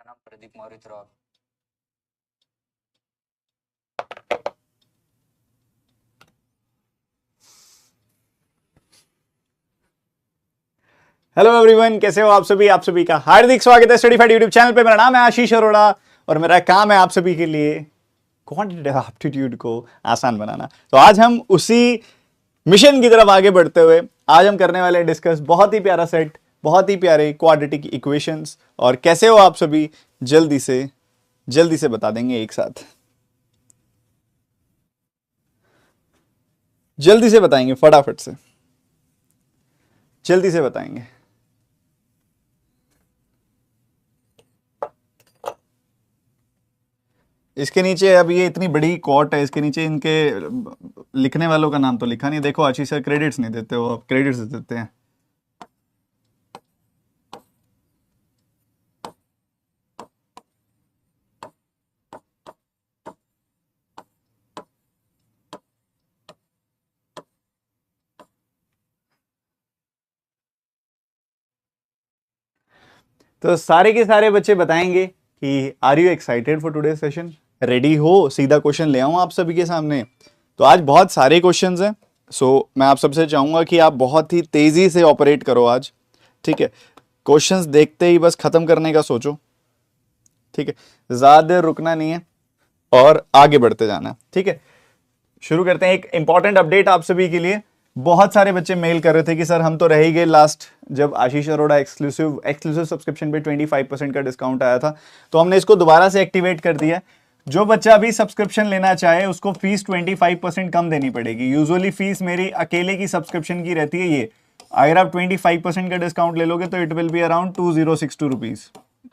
नाम Pradeep Maurya थ्रोप। Hello everyone, कैसे हो आप सभी का हार्दिक स्वागत है स्टडीफाइड यूट्यूब चैनल पे। मेरा नाम है आशीष अरोड़ा और मेरा काम है आप सभी के लिए क्वांटिटेटिव एप्टीट्यूड को आसान बनाना। तो आज हम उसी मिशन की तरफ आगे बढ़ते हुए आज हम करने वाले हैं डिस्कस बहुत ही प्यारा सेट, बहुत ही प्यारे क्वाड्रेटिक इक्वेशंस। और कैसे हो आप सभी, जल्दी से बता देंगे एक साथ, जल्दी से बताएंगे, फटाफट से जल्दी से बताएंगे। इसके नीचे अब ये इतनी बड़ी कोट है, इसके नीचे इनके लिखने वालों का नाम तो लिखा नहीं। देखो आशीष सर क्रेडिट्स नहीं देते हो, अब क्रेडिट्स देते हैं। तो सारे के सारे बच्चे बताएंगे कि are you excited for today session, ready हो? सीधा क्वेश्चन ले आऊं आप सभी के सामने। तो आज बहुत सारे क्वेश्चंस हैं, सो मैं आप सबसे चाहूंगा कि आप बहुत ही तेजी से ऑपरेट करो आज, ठीक है? क्वेश्चंस देखते ही बस खत्म करने का सोचो, ठीक है? ज्यादा देर रुकना नहीं है और आगे बढ़ते जाना है, ठीक है? शुरू करते हैं। एक इंपॉर्टेंट अपडेट आप सभी के लिए। बहुत सारे बच्चे मेल कर रहे थे कि सर हम तो रह ही गए लास्ट, जब आशीष अरोड़ा एक्सक्लूसिव सब्सक्रिप्शन पे 25% का डिस्काउंट आया था, तो हमने इसको दोबारा से एक्टिवेट कर दिया। जो बच्चा अभी सब्सक्रिप्शन लेना चाहे उसको फीस 25% कम देनी पड़ेगी। यूजुअली फीस मेरी अकेले की सब्सक्रिप्शन की रहती है ये। अगर आप 25% का डिस्काउंट ले लोगे तो it will be around 2062 rupees,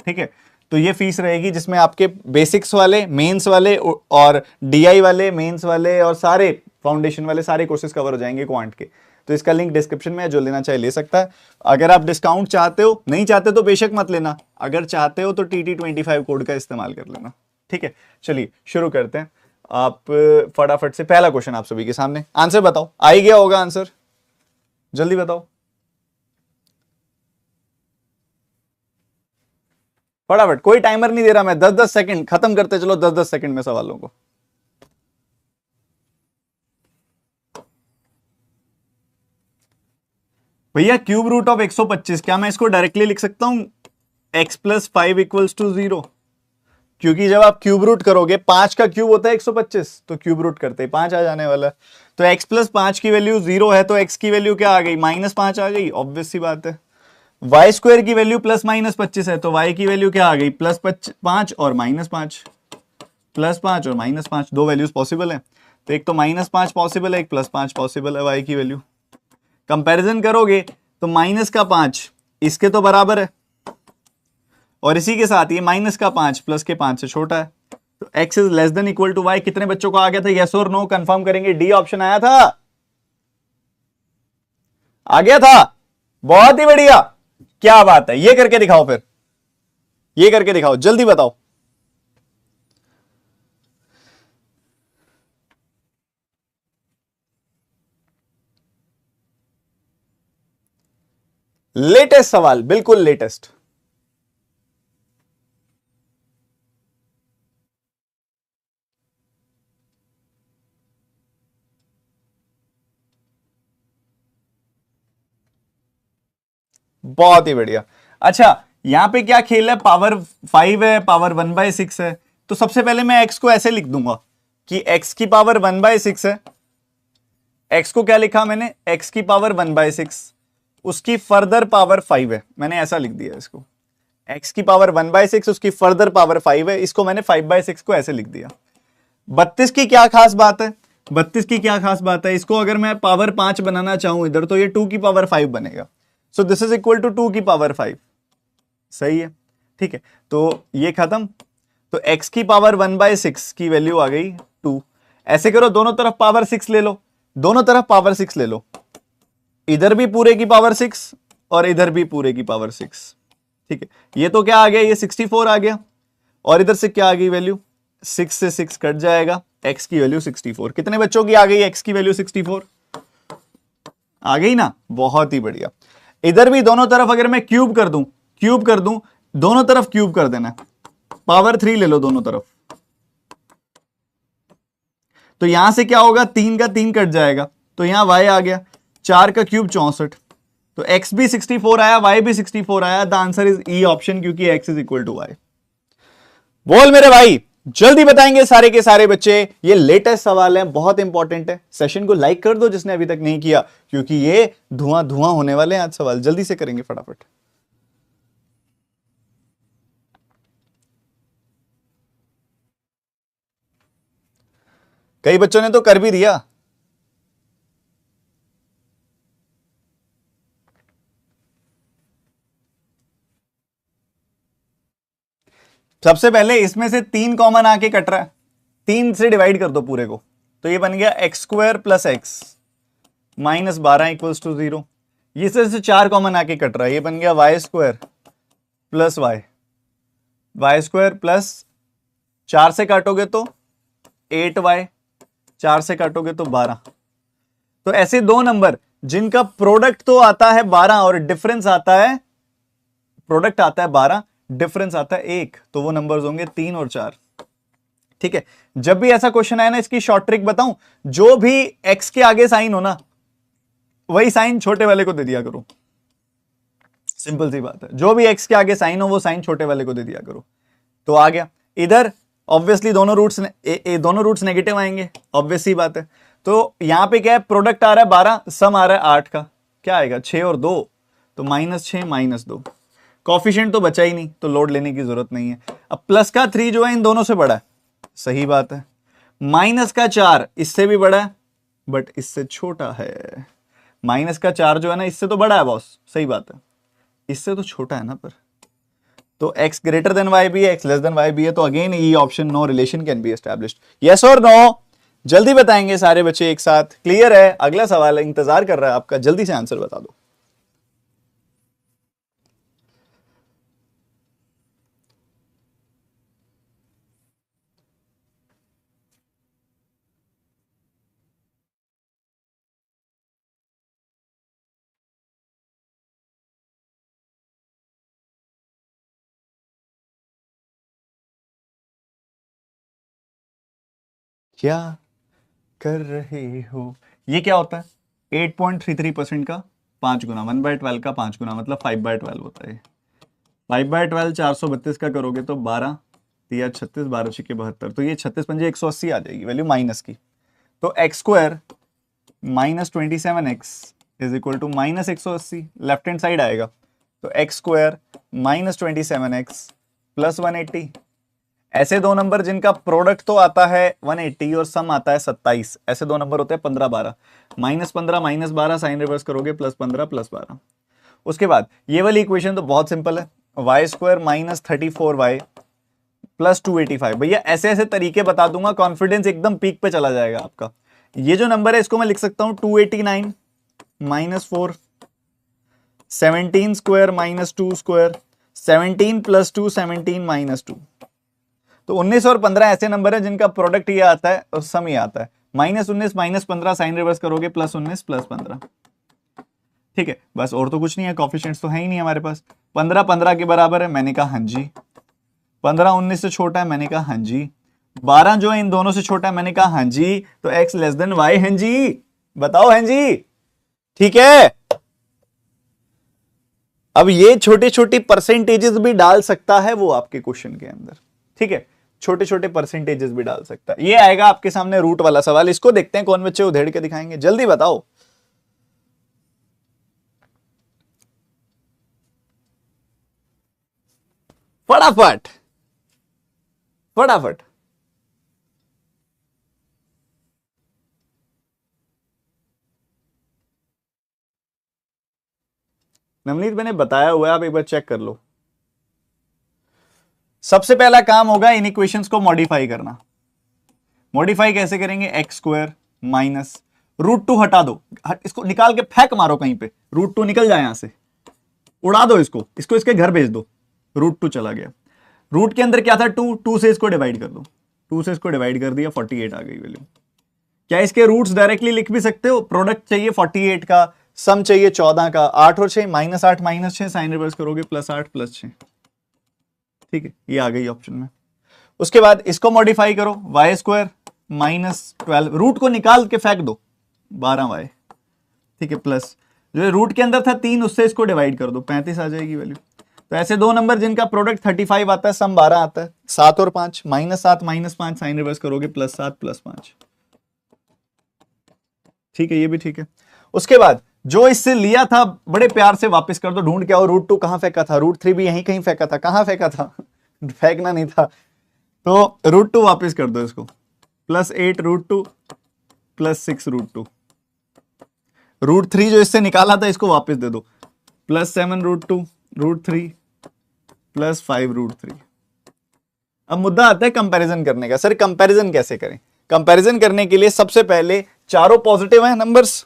ठीक है? तो ये फीस रहेगी जिसमें आपके बेसिक्स वाले, मेंस वाले और डीआई वाले, मेंस वाले और सारे फाउंडेशन वाले सारे कोर्सेज कवर हो जाएंगे क्वांट के। तो इसका लिंक डिस्क्रिप्शन में है, जो लेना चाहे ले सकता है। अगर आप डिस्काउंट चाहते हो, नहीं चाहते तो बेशक मत लेना। अगर चाहते हो तो TT25 कोड का इस्तेमाल कर लेना, ठीक है? चलिए शुरू करते हैं। आप फटाफट से पहला क्वेश्चन आप सभी के सामने, आंसर बताओ। आ ही गया होगा आंसर, जल्दी बताओ फटाफट। कोई टाइमर नहीं दे रहा मैं, 10-10 सेकंड खत्म करते चलो, 10-10 सेकंड में सवालों को। भैया क्यूब रूट ऑफ 125, क्या मैं इसको डायरेक्टली लिख सकता हूं x + 5 = 0? क्योंकि जब आप क्यूब रूट करोगे, 5 का क्यूब होता है 125, तो क्यूब रूट करते ही 5 आ जाने वाला है। तो x + 5 की वैल्यू 0 है, तो x की वैल्यू क्या आ गई? -5 आ गई, ऑब्वियस सी बात है। y² की वैल्यू +-25 है, तो y की वैल्यू क्या आ गई? +5 और -5, +5 और -5, दो वैल्यूज पॉसिबल है। तो एक तो -5 पॉसिबल है, एक +5 पॉसिबल है y की वैल्यू। कंपैरिजन करोगे तो -5 इसके तो बराबर है, और इसी के साथ ये -5 +5 से छोटा है। तो x is less than equal to y। कितने बच्चों को आ गया था? यस और नो कंफर्म करेंगे। डी ऑप्शन आया था, आ गया था, बहुत ही बढ़िया, क्या बात है। ये करके दिखाओ, फिर ये करके दिखाओ, जल्दी बताओ। लेटेस्ट सवाल, बिल्कुल लेटेस्ट। बहुत ही बढ़िया। अच्छा, यहां पे क्या खेल है? पावर 5 है, पावर 1/6 है। तो सबसे पहले मैं x को ऐसे लिख दूंगा कि x की पावर 1/6 है। x को क्या लिखा मैंने? x की पावर 1/6, उसकी फर्दर पावर 5 है, मैंने ऐसा लिख दिया इसको। x की पावर 1/6, उसकी फर्दर पावर 5 है, इसको मैंने 5/6 को ऐसे लिख दिया। 32 की क्या खास बात है? 32 की क्या खास बात है? इसको अगर मैं पावर 5 बनाना चाहूं इधर, तो ये 2 की पावर 5 बनेगा। So this is equal to 2 की पावर 5। सही है, ठीक है? तो ये खत्म। तो x की पावर 1/6 की वैल्यू आ गई 2। ऐसे करो, दोनों तरफ पावर 6 ले लो, दोनों तरफ पावर 6 ले लो। इधर भी पूरे की पावर 6 और इधर भी पूरे की पावर 6, ठीक है? ये तो क्या आ गया? ये 64 आ गया, और इधर से क्या आ गई वैल्यू? 6 से 6 कट जाएगा, x की वैल्यू 64। कितने बच्चों की आ गई x की वैल्यू 64? आ गई ना, बहुत ही बढ़िया। इधर भी दोनों तरफ अगर मैं क्यूब कर दूं, दोनों तरफ क्यूब कर देना, पावर 3 ले लो दोनों तरफ, तो यहां से क्या होगा, 3 का 3 कट जाएगा, तो यहां y आ गया 4 का क्यूब 64, तो x भी 64 आया, y भी 64 आया। The answer is E option, क्योंकि x is equal to y। बोल मेरे भाई, जल्दी बताएंगे सारे के सारे बच्चे। ये लेटेस्ट सवाल है, बहुत इंपॉर्टेंट है। सेशन को लाइक कर दो जिसने अभी तक नहीं किया, क्योंकि ये धुआं धुआं होने वाले हैं आज सवाल। जल्दी से करेंगे फटाफट। कई बच्चों ने तो कर भी दिया। सबसे पहले इसमें से 3 कॉमन आके कट रहा है, 3 से डिवाइड कर दो पूरे को, तो ये बन गया x square plus x minus 12 equals to 0। इससे से 4 कॉमन आके कट रहा है, ये बन गया y square plus y square plus 4 से काटोगे तो 8y, 4 से काटोगे तो 12। तो ऐसे दो नंबर जिनका प्रोडक्ट तो आता है 12 और डिफरेंस आता है, प्रोडक्ट आता है 12, डिफरेंस आता है 1, तो वो नंबर्स होंगे 3 और 4। ठीक है, जब भी ऐसा क्वेश्चन आए ना, इसकी शॉर्ट ट्रिक बताऊं, जो भी x के आगे साइन हो ना, वही साइन छोटे वाले को दे दिया करो। सिंपल सी बात है, जो भी x के आगे साइन हो वो साइन छोटे वाले को दे दिया करो। तो आ गया इधर, ऑब्वियसली दोनों रूट्स नेगेटिव आएंगे, ऑब्वियस सी बात है। तो यहां पे क्या है, प्रोडक्ट आ रहा है 12, सम आ रहा है 8 का, क्या आएगा 6 और 2, तो -6 -2। कॉफिशिएंट तो बचा ही नहीं, तो लोड लेने की जरूरत नहीं है। अब प्लस का 3 जो है इन दोनों से बड़ा है, सही बात है। माइनस का 4 इससे भी बड़ा है, बट इससे छोटा है। माइनस का 4 जो है ना, इससे तो बड़ा है बॉस, सही बात है, इससे तो छोटा है ना। पर तो x ग्रेटर देन y भी है, x लेस देन y भी है, तो again E option, no relation can be established. Yes और नो? जल्दी बताएंगे सारे बच्चे एक साथ। क्लियर है? अगला सवाल इंतजार कर रहा है आपका, जल्दी से आंसर बता दो। क्या कर रहे हो? ये क्या होता है? 8.33% का 5 गुना, 1/12 का 5 गुना, मतलब 5/12 होता है। 5/12 432 का करोगे तो 12 या 36, 12 छिके 72, तो ये 36 पंजे 180 आ जाएगी वैल्यू माइनस की। तो x square -27x is equal to -180, left hand side आएगा, तो एक्स स्क्वायर -27x प्लस 180। ऐसे दो नंबर जिनका प्रोडक्ट तो आता है 180 और सम आता है 27, ऐसे दो नंबर होते हैं 15 12। -15 -12 साइन रिवर्स करोगे +15 +12। उसके बाद ये वाली इक्वेशन तो बहुत सिंपल है, वाई स्क्वायर -34y प्लस 285। भैया ऐसे ऐसे तरीके बता दूंगा, कॉन्फिडेंस एकदम पीक पे चला जाएगा आपका। ये जो नंबर है इसको मैं लिख सकता हूं 289 -4, 17 स्क्वायर -2 स्क्वायर, 17 + 2 17 -2। तो 19 और 15 ऐसे नंबर है जिनका प्रोडक्ट ये आता है और सम ये आता है। -19 -15 साइन रिवर्स करोगे +19 +15। ठीक है, बस और तो कुछ नहीं है, कोफिशिएंट्स तो है ही नहीं हमारे पास। 15 15 के बराबर है, मैंने कहा हाँ जी। 15 19 से छोटा है, मैंने कहा हाँ जी। 12 जो है इन दोनों से छोटा है, मैंने कहा हाँ जी। तो x लेस देन y, हाँ जी। बताओ हाँ जी, ठीक है। अब ये छोटे छोटे परसेंटेजेस भी डाल सकता है वो आपके क्वेश्चन के अंदर, ठीक है, छोटे छोटे परसेंटेजेस भी डाल सकता है। ये आएगा आपके सामने रूट वाला सवाल, इसको देखते हैं कौन बच्चे उधेड़ के दिखाएंगे। जल्दी बताओ। फटाफट फटाफट। नवनीत मैंने बताया हुआ है, आप एक बार चेक कर लो। सबसे पहला काम होगा इन इक्वेशंस को मॉडिफाई करना। मॉडिफाई कैसे करेंगे? एक्स स्क्वायर माइनस √2 हटा दो, इसको निकाल के फेंक मारो कहीं पे, √2 निकल जाए यहां से, उड़ा दो इसको, इसके घर भेज दो। √2 चला गया, रूट के अंदर क्या था 2, 2 से इसको डिवाइड कर दो, 2 से इसको डिवाइड कर दिया, 48 आ गई वैल्यू। क्या इसके रूट्स डायरेक्टली लिख भी सकते हो? प्रोडक्ट चाहिए 48 का, सम चाहिए 14 का, 8 और 6 -8 -6 साइन रिवर्स करोगे +8 +6। ठीक है, ये आ गई ऑप्शन में। उसके बाद इसको मॉडिफाई करो, वाई स्क्वायर माइनस 12, रूट को निकाल के फेंक दो 12y, ठीक है, प्लस जो रूट के अंदर था 3 उससे इसको डिवाइड कर दो, 35 आ जाएगी वैल्यू। तो ऐसे दो नंबर जिनका प्रोडक्ट 35 आता है, सम 12 आता है, 7 और 5, -7 -5 साइन रिवर्स करोगे +7 +5, ठीक है, ये भी ठीक है। उसके बाद जो इससे लिया था बड़े प्यार से वापस कर दो, ढूंढ के आओ √2 कहां फेंका था, √3 भी यहीं कहीं फेंका था, कहां फेंका था फेंकना नहीं था, तो √2 वापस कर दो इसको, +8 √2 +6 √2, √3 जो इससे निकाला था इसको वापस दे दो, +7 √2 √3 +5 √3। अब मुद्दा आता है कंपैरिजन करने का, सर कंपैरिजन कैसे करें? कंपैरिजन करने के लिए सबसे पहले चारों पॉजिटिव हैं नंबर्स,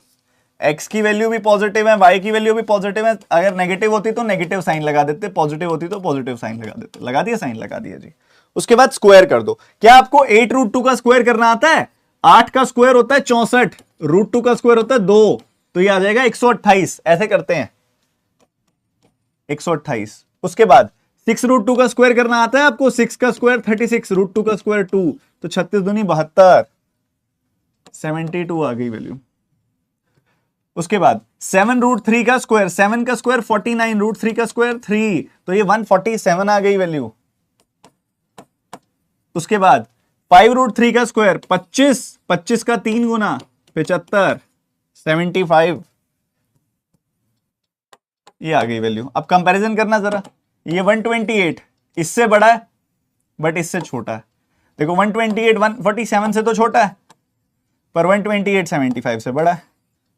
x की वैल्यू भी पॉजिटिव है, y की वैल्यू भी पॉजिटिव है, अगर नेगेटिव होती तो नेगेटिव साइन लगा देते, पॉजिटिव होती तो पॉजिटिव साइन लगा देते, लगा दिया साइन, लगा दिया जी। उसके बाद स्क्वायर कर दो, क्या आपको 8 √2 का स्क्वायर करना आता है? 8 का स्क्वायर होता है 64, √2 का स्क्वायर होता है 2, तो ये आ जाएगा 128, ऐसे करते हैं 128। उसके बाद 6 √2 का स्क्वायर करना आता है आपको, 6 का स्क्वायर 36, √2 का स्क्वायर 2, तो 36 दूनी 72, 72 आ गई वैल्यू। उसके बाद 7 √3 का स्क्वायर, 7 का स्क्वायर 49, √3 का स्क्वायर 3, तो ये 147 आ गई वैल्यू। उसके बाद 5 √3 का स्क्वायर 25, 25 का 3 गुना 75, 75, ये आ गई वैल्यू। अब कंपैरिजन करना जरा, ये 128 इससे बड़ा है बट इससे छोटा है, देखो 128 147 से तो छोटा है, पर 128 75 से बड़ा है,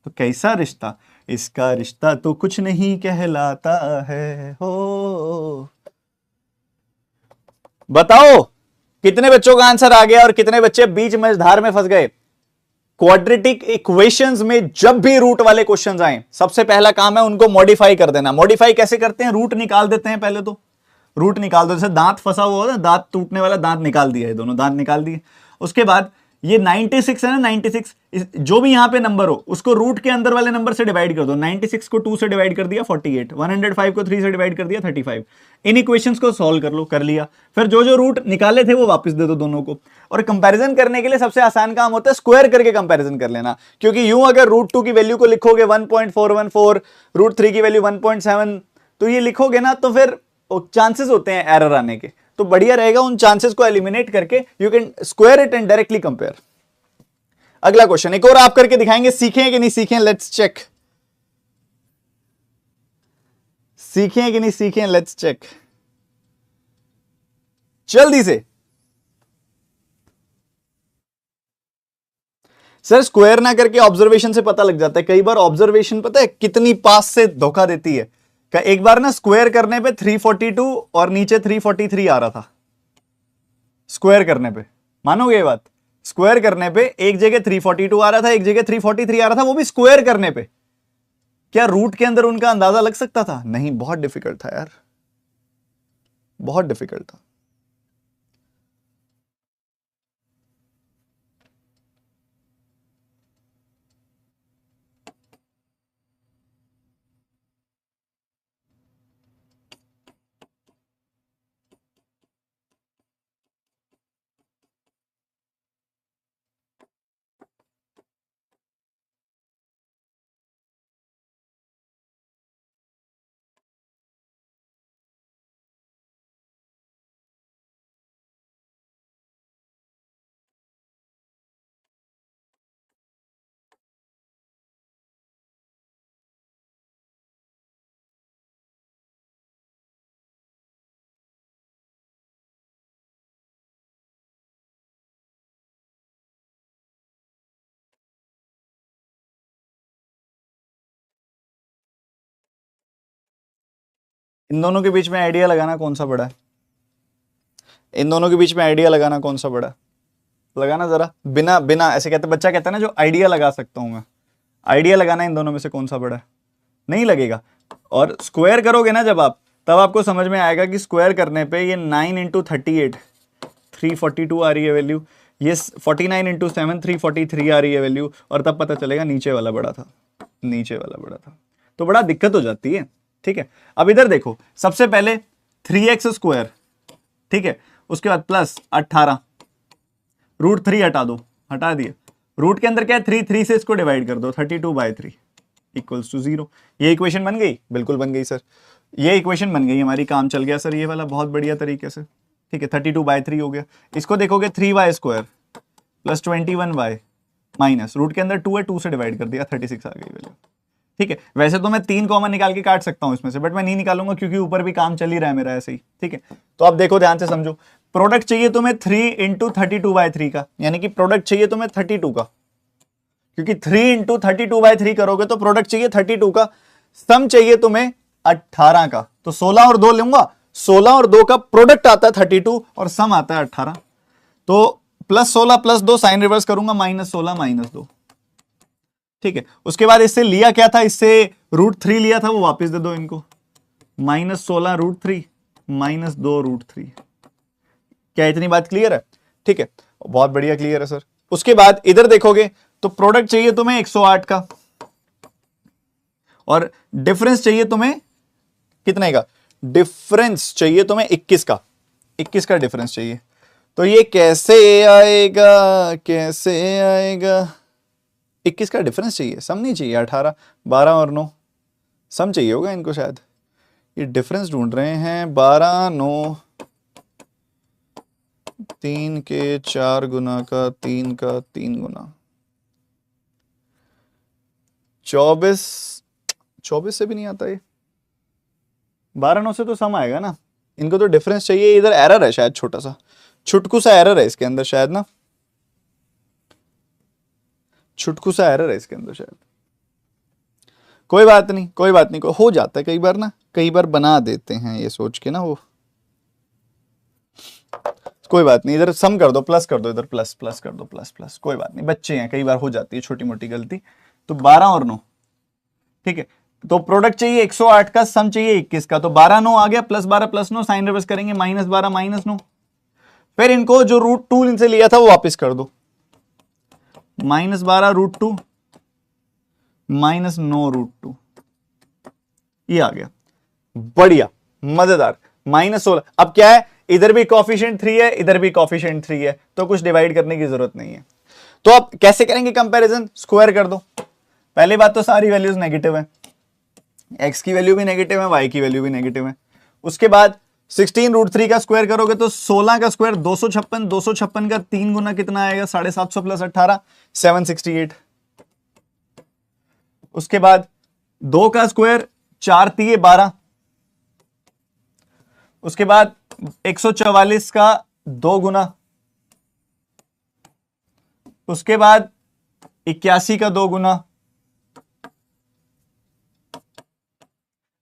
तो कैसा रिश्ता? इसका रिश्ता तो कुछ नहीं कहलाता है हो। बताओ कितने बच्चों का आंसर आ गया और कितने बच्चे बीच में धार में फंस गए? क्वाड्रेटिक इक्वेशंस में जब भी रूट वाले क्वेश्चंस आए, सबसे पहला काम है उनको मॉडिफाई कर देना। मॉडिफाई कैसे करते हैं? रूट निकाल देते हैं पहले, तो रूट निकाल दो, जैसे दांत फंसा हुआ होता है, दांत टूटने वाला, दांत निकाल दिया है, दोनों दांत निकाल दिए। उसके बाद ये 96 है ना, 96 जो भी यहां पे नंबर हो उसको रूट के अंदर वाले नंबर से डिवाइड कर दो, 96 को 2 से डिवाइड कर दिया 48, 105 को 3 से डिवाइड कर दिया 35। इन इक्वेशंस को सॉल्व कर लो, कर लिया, फिर जो जो रूट निकाले थे वो वापस दे दो दोनों को। और कंपैरिजन करने के लिए सबसे आसान काम होता है स्क्वायर करके कंपैरिजन कर लेना, क्योंकि यूं अगर √2 की वैल्यू को लिखोगे 1.414, √3 की वैल्यू 1.7, तो ये लिखोगे ना तो फिर चांसेस होते हैं एरर आने के, तो बढ़िया रहेगा उन चांसेस को एलिमिनेट करके you can square it and directly compare. अगला क्वेश्चन एक और आप करके दिखाएंगे, सीखें कि नहीं सीखें, लेट्स चेक, सीखें कि नहीं सीखें, लेट्स चेक जल्दी से। सर स्क्वायर ना करके ऑब्जर्वेशन से पता लग जाता है, कई बार ऑब्जर्वेशन पता है कितनी पास से धोखा देती है। एक बार ना स्क्वायर करने पे 342 और नीचे 343 आ रहा था, स्क्वायर करने पे, मानोगे ये बात? स्क्वायर करने पे एक जगह 342 आ रहा था, एक जगह 343 आ रहा था, वो भी स्क्वायर करने पे। क्या रूट के अंदर उनका अंदाजा लग सकता था? नहीं, बहुत डिफिकल्ट था यार, बहुत डिफिकल्ट था। इन दोनों के बीच में आइडिया लगाना कौन सा बड़ा है? इन दोनों के बीच में आइडिया लगाना कौन सा बड़ा है? लगाना जरा, बिना बिना ऐसे कहते, बच्चा कहता है ना जो आइडिया लगा सकता हूं मैं, आइडिया लगाना इन दोनों में से कौन सा बड़ा है? नहीं लगेगा। और स्क्वायर करोगे ना जब आप, तब आपको समझ में आएगा कि स्क्वायर करने पे ये 9 × 38 342 आ रही है वैल्यू, ये 49 × 7 343 आ रही है वैल्यू, और तब पता चलेगा नीचे वाला बड़ा था, नीचे वाला बड़ा था, तो बड़ा दिक्कत हो जाती है। ठीक है, अब इधर देखो, सबसे पहले 3x स्क्वायर ठीक है। उसके बाद प्लस 18, रूट 3 हटा दो, हटा दिया। रूट के अंदर क्या है 3, 3 से इसको डिवाइड कर दो, 32/3 इक्वल्स टू 0। ये इक्वेशन बन गई, बिल्कुल बन गई सर, ये इक्वेशन बन गई हमारी, काम चल गया सर ये वाला बहुत बढ़िया तरीके से। ठीक है, 32/3 हो गया। इसको देखोगे 3y² plus 21y minus root के अंदर 2 है, 2 से डिवाइड कर दिया, 36 आ गई वैल्यू। ठीक है, वैसे तो मैं 3 कॉमन निकाल के काट सकता हूं इसमें से, बट मैं नहीं निकालूंगा क्योंकि ऊपर भी काम चल ही रहा है मेरा ऐसे ही। ठीक है, तो अब देखो ध्यान से समझो, प्रोडक्ट चाहिए तुम्हें 3 × 32/3 का, यानी कि प्रोडक्ट चाहिए तुम्हें 32 का, क्योंकि 3 × 32/3 करोगे तो प्रोडक्ट चाहिए 32 का, सम चाहिए तुम्हें 18 का। तो 16 और 2 लूंगा, 16 और 2 का प्रोडक्ट आता है 32 और सम आता है 18। तो +16 + 2 साइन रिवर्स करूंगा, -16 -2। ठीक है, उसके बाद इससे लिया क्या था, इससे √3 लिया था, वो वापस दे दो इनको, -16 √3 -2 √3। क्या इतनी बात क्लियर है? ठीक है, बहुत बढ़िया क्लियर है सर। उसके बाद इधर देखोगे तो प्रोडक्ट चाहिए तुम्हें 108 का और डिफरेंस चाहिए तुम्हें कितने का, डिफरेंस चाहिए तुम्हें 21 का, 21 का डिफरेंस चाहिए। तो ये कैसे आएगा, कैसे आएगा, 21 का डिफरेंस चाहिए, सम नहीं चाहिए। 18, 12 और 9 सम चाहिए होगा इनको शायद, ये डिफरेंस ढूंढ रहे हैं। 12, 9, 3 के 4 गुना का 3 का 3 गुना 24, 24 से भी नहीं आता ये, 12, 9 से तो सम आएगा ना, इनको तो डिफरेंस चाहिए। इधर एरर है शायद, छोटा सा छुटकू सा एरर है इसके अंदर शायद ना, छुटकू सा एरर है इसके अंदर शायद। कोई बात नहीं, कोई बात नहीं, हो जाता है कई बार ना, कई बार बना देते हैं ये सोच के ना वो, कोई बात नहीं। इधर सम कर दो, प्लस कर दो, इधर प्लस प्लस कर दो, प्लस प्लस, कोई बात नहीं, बच्चे हैं, कई बार हो जाती है छोटी मोटी गलती। तो 12 और 9, ठीक है, तो प्रोडक्ट चाहिए 108 का, सम चाहिए 21 का। तो 12, 9 आ गया, +12 + 9 साइन रिवर्स करेंगे, -12 -9। फिर इनको जो √2 इनसे लिया था वो वापस कर दो, -12 √2 -9 √2, ये आ गया, बढ़िया मजेदार। -16, अब क्या है, इधर भी कोफिशिएंट 3 है, इधर भी कोफिशिएंट 3 है, तो कुछ डिवाइड करने की जरूरत नहीं है। तो अब कैसे करेंगे कंपैरिजन, स्क्वायर कर दो। पहली बात तो सारी वैल्यूज नेगेटिव है, x की वैल्यू भी नेगेटिव है, y की वैल्यू भी नेगेटिव है। उसके बाद 16 √3 का स्क्वायर करोगे तो 16 का स्क्वायर 256, 256 का 3 गुना कितना आएगा, 750 + 18 768। उसके बाद 2 का स्क्वायर 4 × 3 = 12। उसके बाद 144 का 2 गुना, उसके बाद 81 का 2 गुना।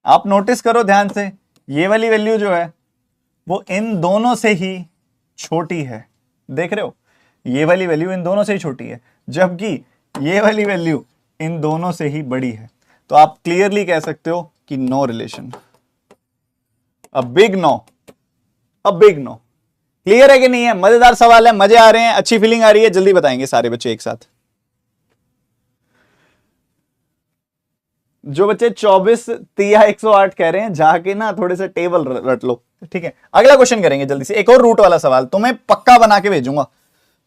आप नोटिस करो ध्यान से, ये वाली वैल्यू जो है वो इन दोनों से ही छोटी है, देख रहे हो, ये वाली वैल्यू इन दोनों से ही छोटी है, जबकि ये वाली वैल्यू इन दोनों से ही बड़ी है। तो आप क्लियरली कह सकते हो कि no relation, a big no, a big no. Clear है कि नहीं है? मजेदार सवाल है, मजे आ रहे हैं, अच्छी फीलिंग आ रही है, जल्दी बताएंगे सारे बच्चे एक साथ। जो बच्चे 24 तिया 108 कह रहे हैं, जाके ना थोड़े से टेबल रट लो, ठीक है। अगला क्वेश्चन करेंगे जल्दी से, एक और रूट वाला सवाल तुम्हें पक्का बना के भेजूंगा,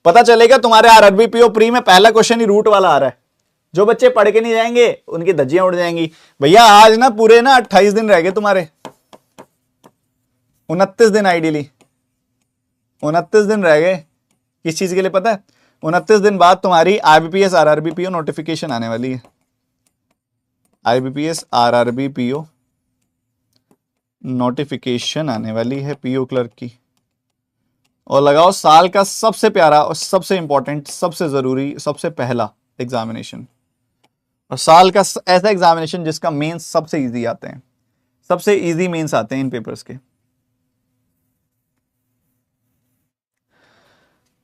पता चलेगा तुम्हारे आरआरबी पीओ प्री में पहला क्वेश्चन ही रूट वाला आ रहा है। जो बच्चे पढ़ के नहीं जाएंगे उनकी धज्जियां उड़ जाएंगी। भैया आज ना पूरे ना 28 दिन रह गए तुम्हारे, 29 दिन आइडियली, 29 दिन रह गए। किस चीज के लिए पता है? 29 दिन बाद तुम्हारी आईबीपीएस आरआरबी पीओ नोटिफिकेशन आने वाली है, आईबीपीएस आरआरबी पीओ नोटिफिकेशन आने वाली है पीओ क्लर्क की। और लगाओ साल का सबसे प्यारा और सबसे इंपॉर्टेंट, सबसे जरूरी, सबसे पहला एग्जामिनेशन, और साल का ऐसा एग्जामिनेशन जिसका मेंस सबसे इजी आते हैं, सबसे इजी मेंस आते हैं इन पेपर्स के।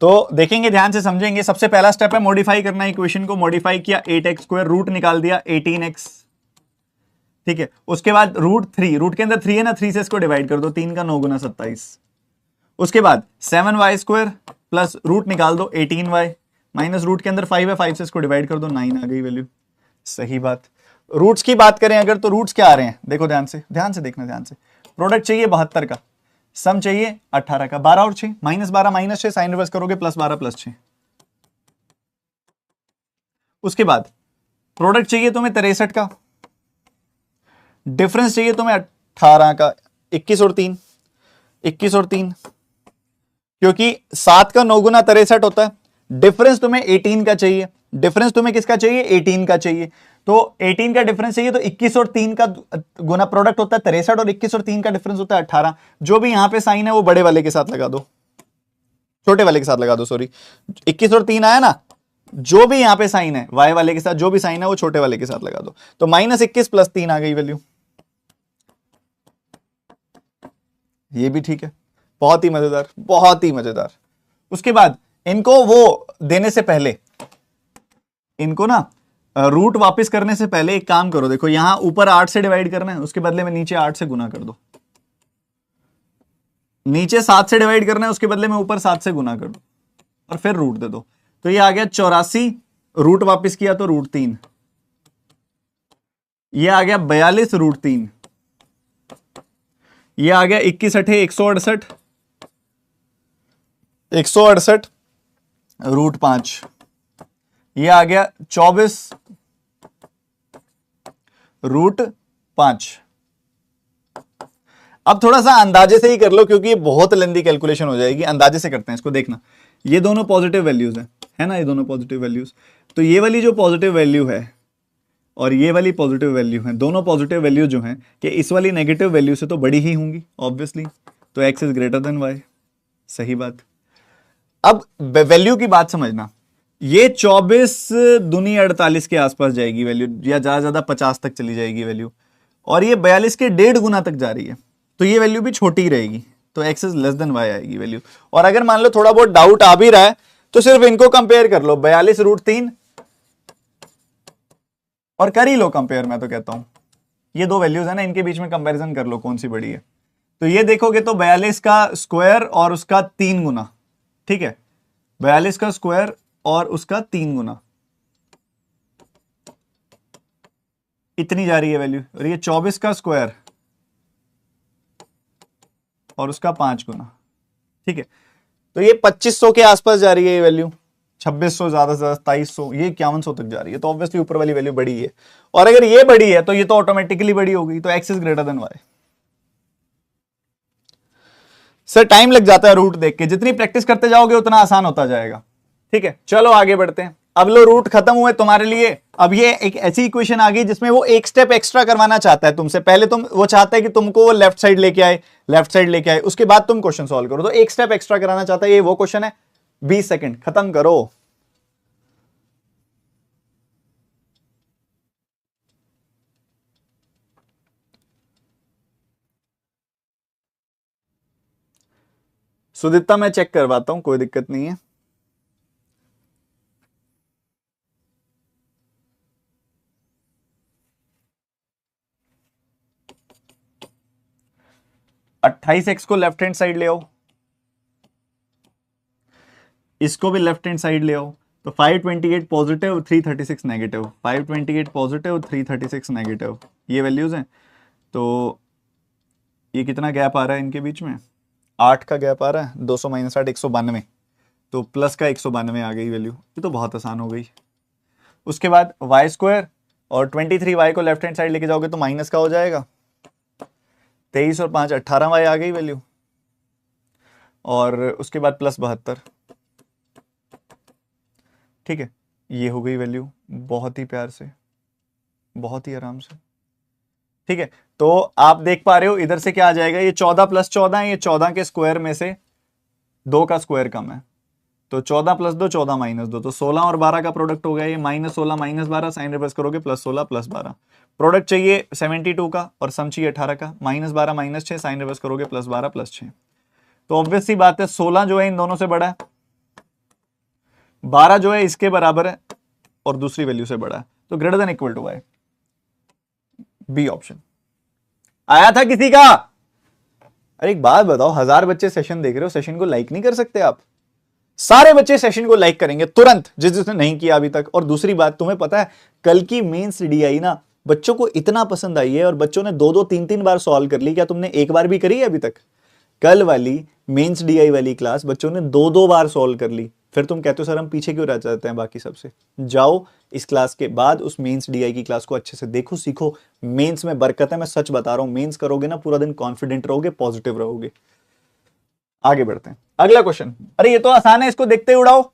तो देखेंगे, ध्यान से समझेंगे। सबसे पहला स्टेप है मॉडिफाई करना, इक्वेशन को मॉडिफाई किया, 8x², रूट निकाल दिया 18x, ठीक है। उसके बाद √3, रूट के अंदर 3 है ना, 3 से इसको डिवाइड कर दो, 3 का 9 गुना 27। उसके बाद 7y² प्लस रूट निकाल दो 18y, माइनस रूट के अंदर 5 है, 5 से इसको डिवाइड कर दो, 9 आ गई वैल्यू। सही बात। रूट्स की बात करें अगर, तो रूट्स क्या आ रहे हैं, देखो ध्यान से, ध्यान से देखना, ध्यान से। प्रोडक्ट चाहिए 72 का, सम चाहिए 18 का, 12 और 6, -12 -6, साइन रिवर्स करोगे +12 +6। उसके बाद प्रोडक्ट चाहिए तुम्हें 63 का, डिफरेंस चाहिए तुम्हें 18 का, 21 और 3, 21 और 3, क्योंकि 7 का 9 गुना 63 होता है। डिफरेंस तुम्हें 18 का चाहिए, डिफरेंस तुम्हें किसका चाहिए, 18 का चाहिए। तो 18 का डिफरेंस चाहिए, तो 21 और 3 का गुना प्रोडक्ट होता है 63, और 21 और 3 का डिफरेंस होता है 18। जो भी यहां पे साइन है वो बड़े वाले के साथ लगा दो, छोटे वाले के साथ लगा दो, सॉरी। 21 और 3 आया ना, जो भी यहां पे साइन है y वाले के साथ, जो भी साइन है वो छोटे वाले के साथ लगा दो। तो -21 + 3 आ गई वैल्यू, ये भी ठीक है, बहुत ही मजेदार, बहुत ही मजेदार। उसके बाद इनको वो देने से पहले, इनको ना रूट वापस करने से पहले एक काम करो, देखो यहां ऊपर 8 से डिवाइड करना है, उसके बदले में नीचे 8 से गुना कर दो। नीचे 7 से डिवाइड करना है, उसके बदले में ऊपर 7 से गुना कर दो, और फिर रूट दे दो। तो ये आ गया 84, रूट वापस किया तो √3, ये आ गया 42 √3, ये आ गया 21 8 168, 168 √5, ये आ गया 24 √5। अब थोड़ा सा अंदाजे से ही कर लो, क्योंकि ये बहुत लेंदी कैलकुलेशन हो जाएगी। अंदाजे से करते हैं इसको, देखना ये दोनों पॉजिटिव वैल्यूज है ना, ये दोनों पॉजिटिव वैल्यूज। तो ये वाली जो पॉजिटिव वैल्यू है और ये वाली पॉजिटिव वैल्यू है, दोनों पॉजिटिव वैल्यू जो हैं कि इस वाली नेगेटिव वैल्यू से तो बड़ी ही होंगी ऑब्वियसली। तो x is greater then y, सही बात। अब वैल्यू की बात समझना, ये 24 दूनी 48 के आसपास जाएगी वैल्यू, या ज्यादा ज्यादा 50 तक चली जाएगी वैल्यू, और ये 42 के 1.5 गुना तक जा रही है, तो ये वैल्यू भी छोटी ही रहेगी। तो x is less then y आएगी वैल्यू। और अगर मान लो थोड़ा बहुत डाउट आ भी रहा है तो सिर्फ इनको कंपेयर कर लो, 42 √3, और कर ही लो कंपेयर। मैं तो कहता हूं ये दो वैल्यूज है ना, इनके बीच में कंपैरिजन कर लो कौन सी बड़ी है। तो ये देखोगे तो 42 का स्क्वायर और उसका 3 गुना, ठीक है, 42 का स्क्वायर और उसका 3 गुना, इतनी जा रही है वैल्यू। और ये 24 का स्क्वायर और उसका 5 गुना, ठीक है। तो ये 2500 के आसपास जा रही है ये वैल्यू, 2600 ज्यादा से ज्यादा 2700, ये 5100 तक जा रही है। तो ऑब्वियसली ऊपर वाली वैल्यू बड़ी है, और अगर ये बड़ी है तो ये तो ऑटोमेटिकली बड़ी होगी। तो x is greater then y। Sir time लग जाता है रूट देख के, जितनी प्रैक्टिस करते जाओगे उतना आसान होता जाएगा, ठीक है। चलो आगे बढ़ते हैं। अब लो रूट खत्म हुए तुम्हारे लिए। अब ये एक ऐसी इक्वेशन आ गई जिसमें वो एक स्टेप एक्स्ट्रा करवाना चाहता है तुमसे। पहले वो चाहता है कि तुमको वो लेफ्ट साइड लेके आए, लेफ्ट साइड लेके आए, उसके बाद तुम क्वेश्चन सॉल्व करो। तो एक स्टेप एक्स्ट्रा कराना चाहता है, ये वो क्वेश्चन है। 20 सेकंड, खत्म करो। सुदीप्ता मैं चेक करवाता हूं, कोई दिक्कत नहीं है। x को लेफ्ट हैंड साइड ले आओ, इसको भी लेफ्ट हैंड साइड ले आओ। तो 528 पॉजिटिव 336 नेगेटिव, 528 पॉजिटिव 336 नेगेटिव, ये वैल्यूज हैं। तो ये कितना गैप आ रहा है इनके बीच में, 8 का गैप आ रहा है, 200 - 8 192, तो प्लस का 192 आ गई वैल्यू। ये तो बहुत आसान हो गई। उसके बाद वाई स्क्वायर और 23y को लेफ्ट हैंड साइड लेके जाओगे तो माइनस का हो जाएगा, 23 और 5 18y आ गई वैल्यू। और उसके बाद +72, ठीक है, ये हो गई वैल्यू। बहुत ही प्यार से, बहुत ही आराम से, ठीक है। तो आप देख पा रहे हो इधर से क्या आ जाएगा, ये 14 + 14 है, ये 14 के स्क्वायर में से 2 का स्क्वायर कम है, तो 14 + 2 14 - 2, तो 16 और 12 का प्रोडक्ट हो गया। ये -16 -12, साइन रिवर्स करोगे +16 +12। प्रोडक्ट चाहिए 72 का और सम चाहिए 18 का, -12 -6, साइन रिवर्स करोगे +12 +6। तो ऑब्वियस सी बात है 16 जो है इन दोनों से बड़ा है, 12 जो है इसके बराबर है, और दूसरी वैल्यू से बड़ा है। तो greater than equal to y, B option. आया था किसी का? अरे एक बात बताओ, 1000 बच्चे सेशन देख रहे हो, सेशन को लाइक नहीं कर सकते आप? सारे बच्चे सेशन को लाइक करेंगे तुरंत, जिसने नहीं किया अभी तक। और दूसरी बात, तुम्हें पता है कल की मेंस DI ना बच्चों को इतना पसंद आई है, और बच्चों ने 2-2 3-3 बार सॉल्व कर ली। क्या तुमने एक बार भी करी है अभी तक? कल वाली मेंस डीआई वाली क्लास बच्चों ने 2-2 बार सॉल्व कर ली, फिर तुम कहते हो सर हम पीछे क्यों रह जाते हैं बाकी सबसे। जाओ इस क्लास के बाद उस मेंस डीआई की क्लास को अच्छे से देखो, सीखो। मेंस में बरकत है, मैं सच बता रहा हूं। मेंस करोगे ना पूरा दिन कॉन्फिडेंट रहोगे, पॉजिटिव रहोगे। आगे बढ़ते हैं, अगला क्वेश्चन। अरे ये तो आसान है, इसको देखते ही उड़ाओ,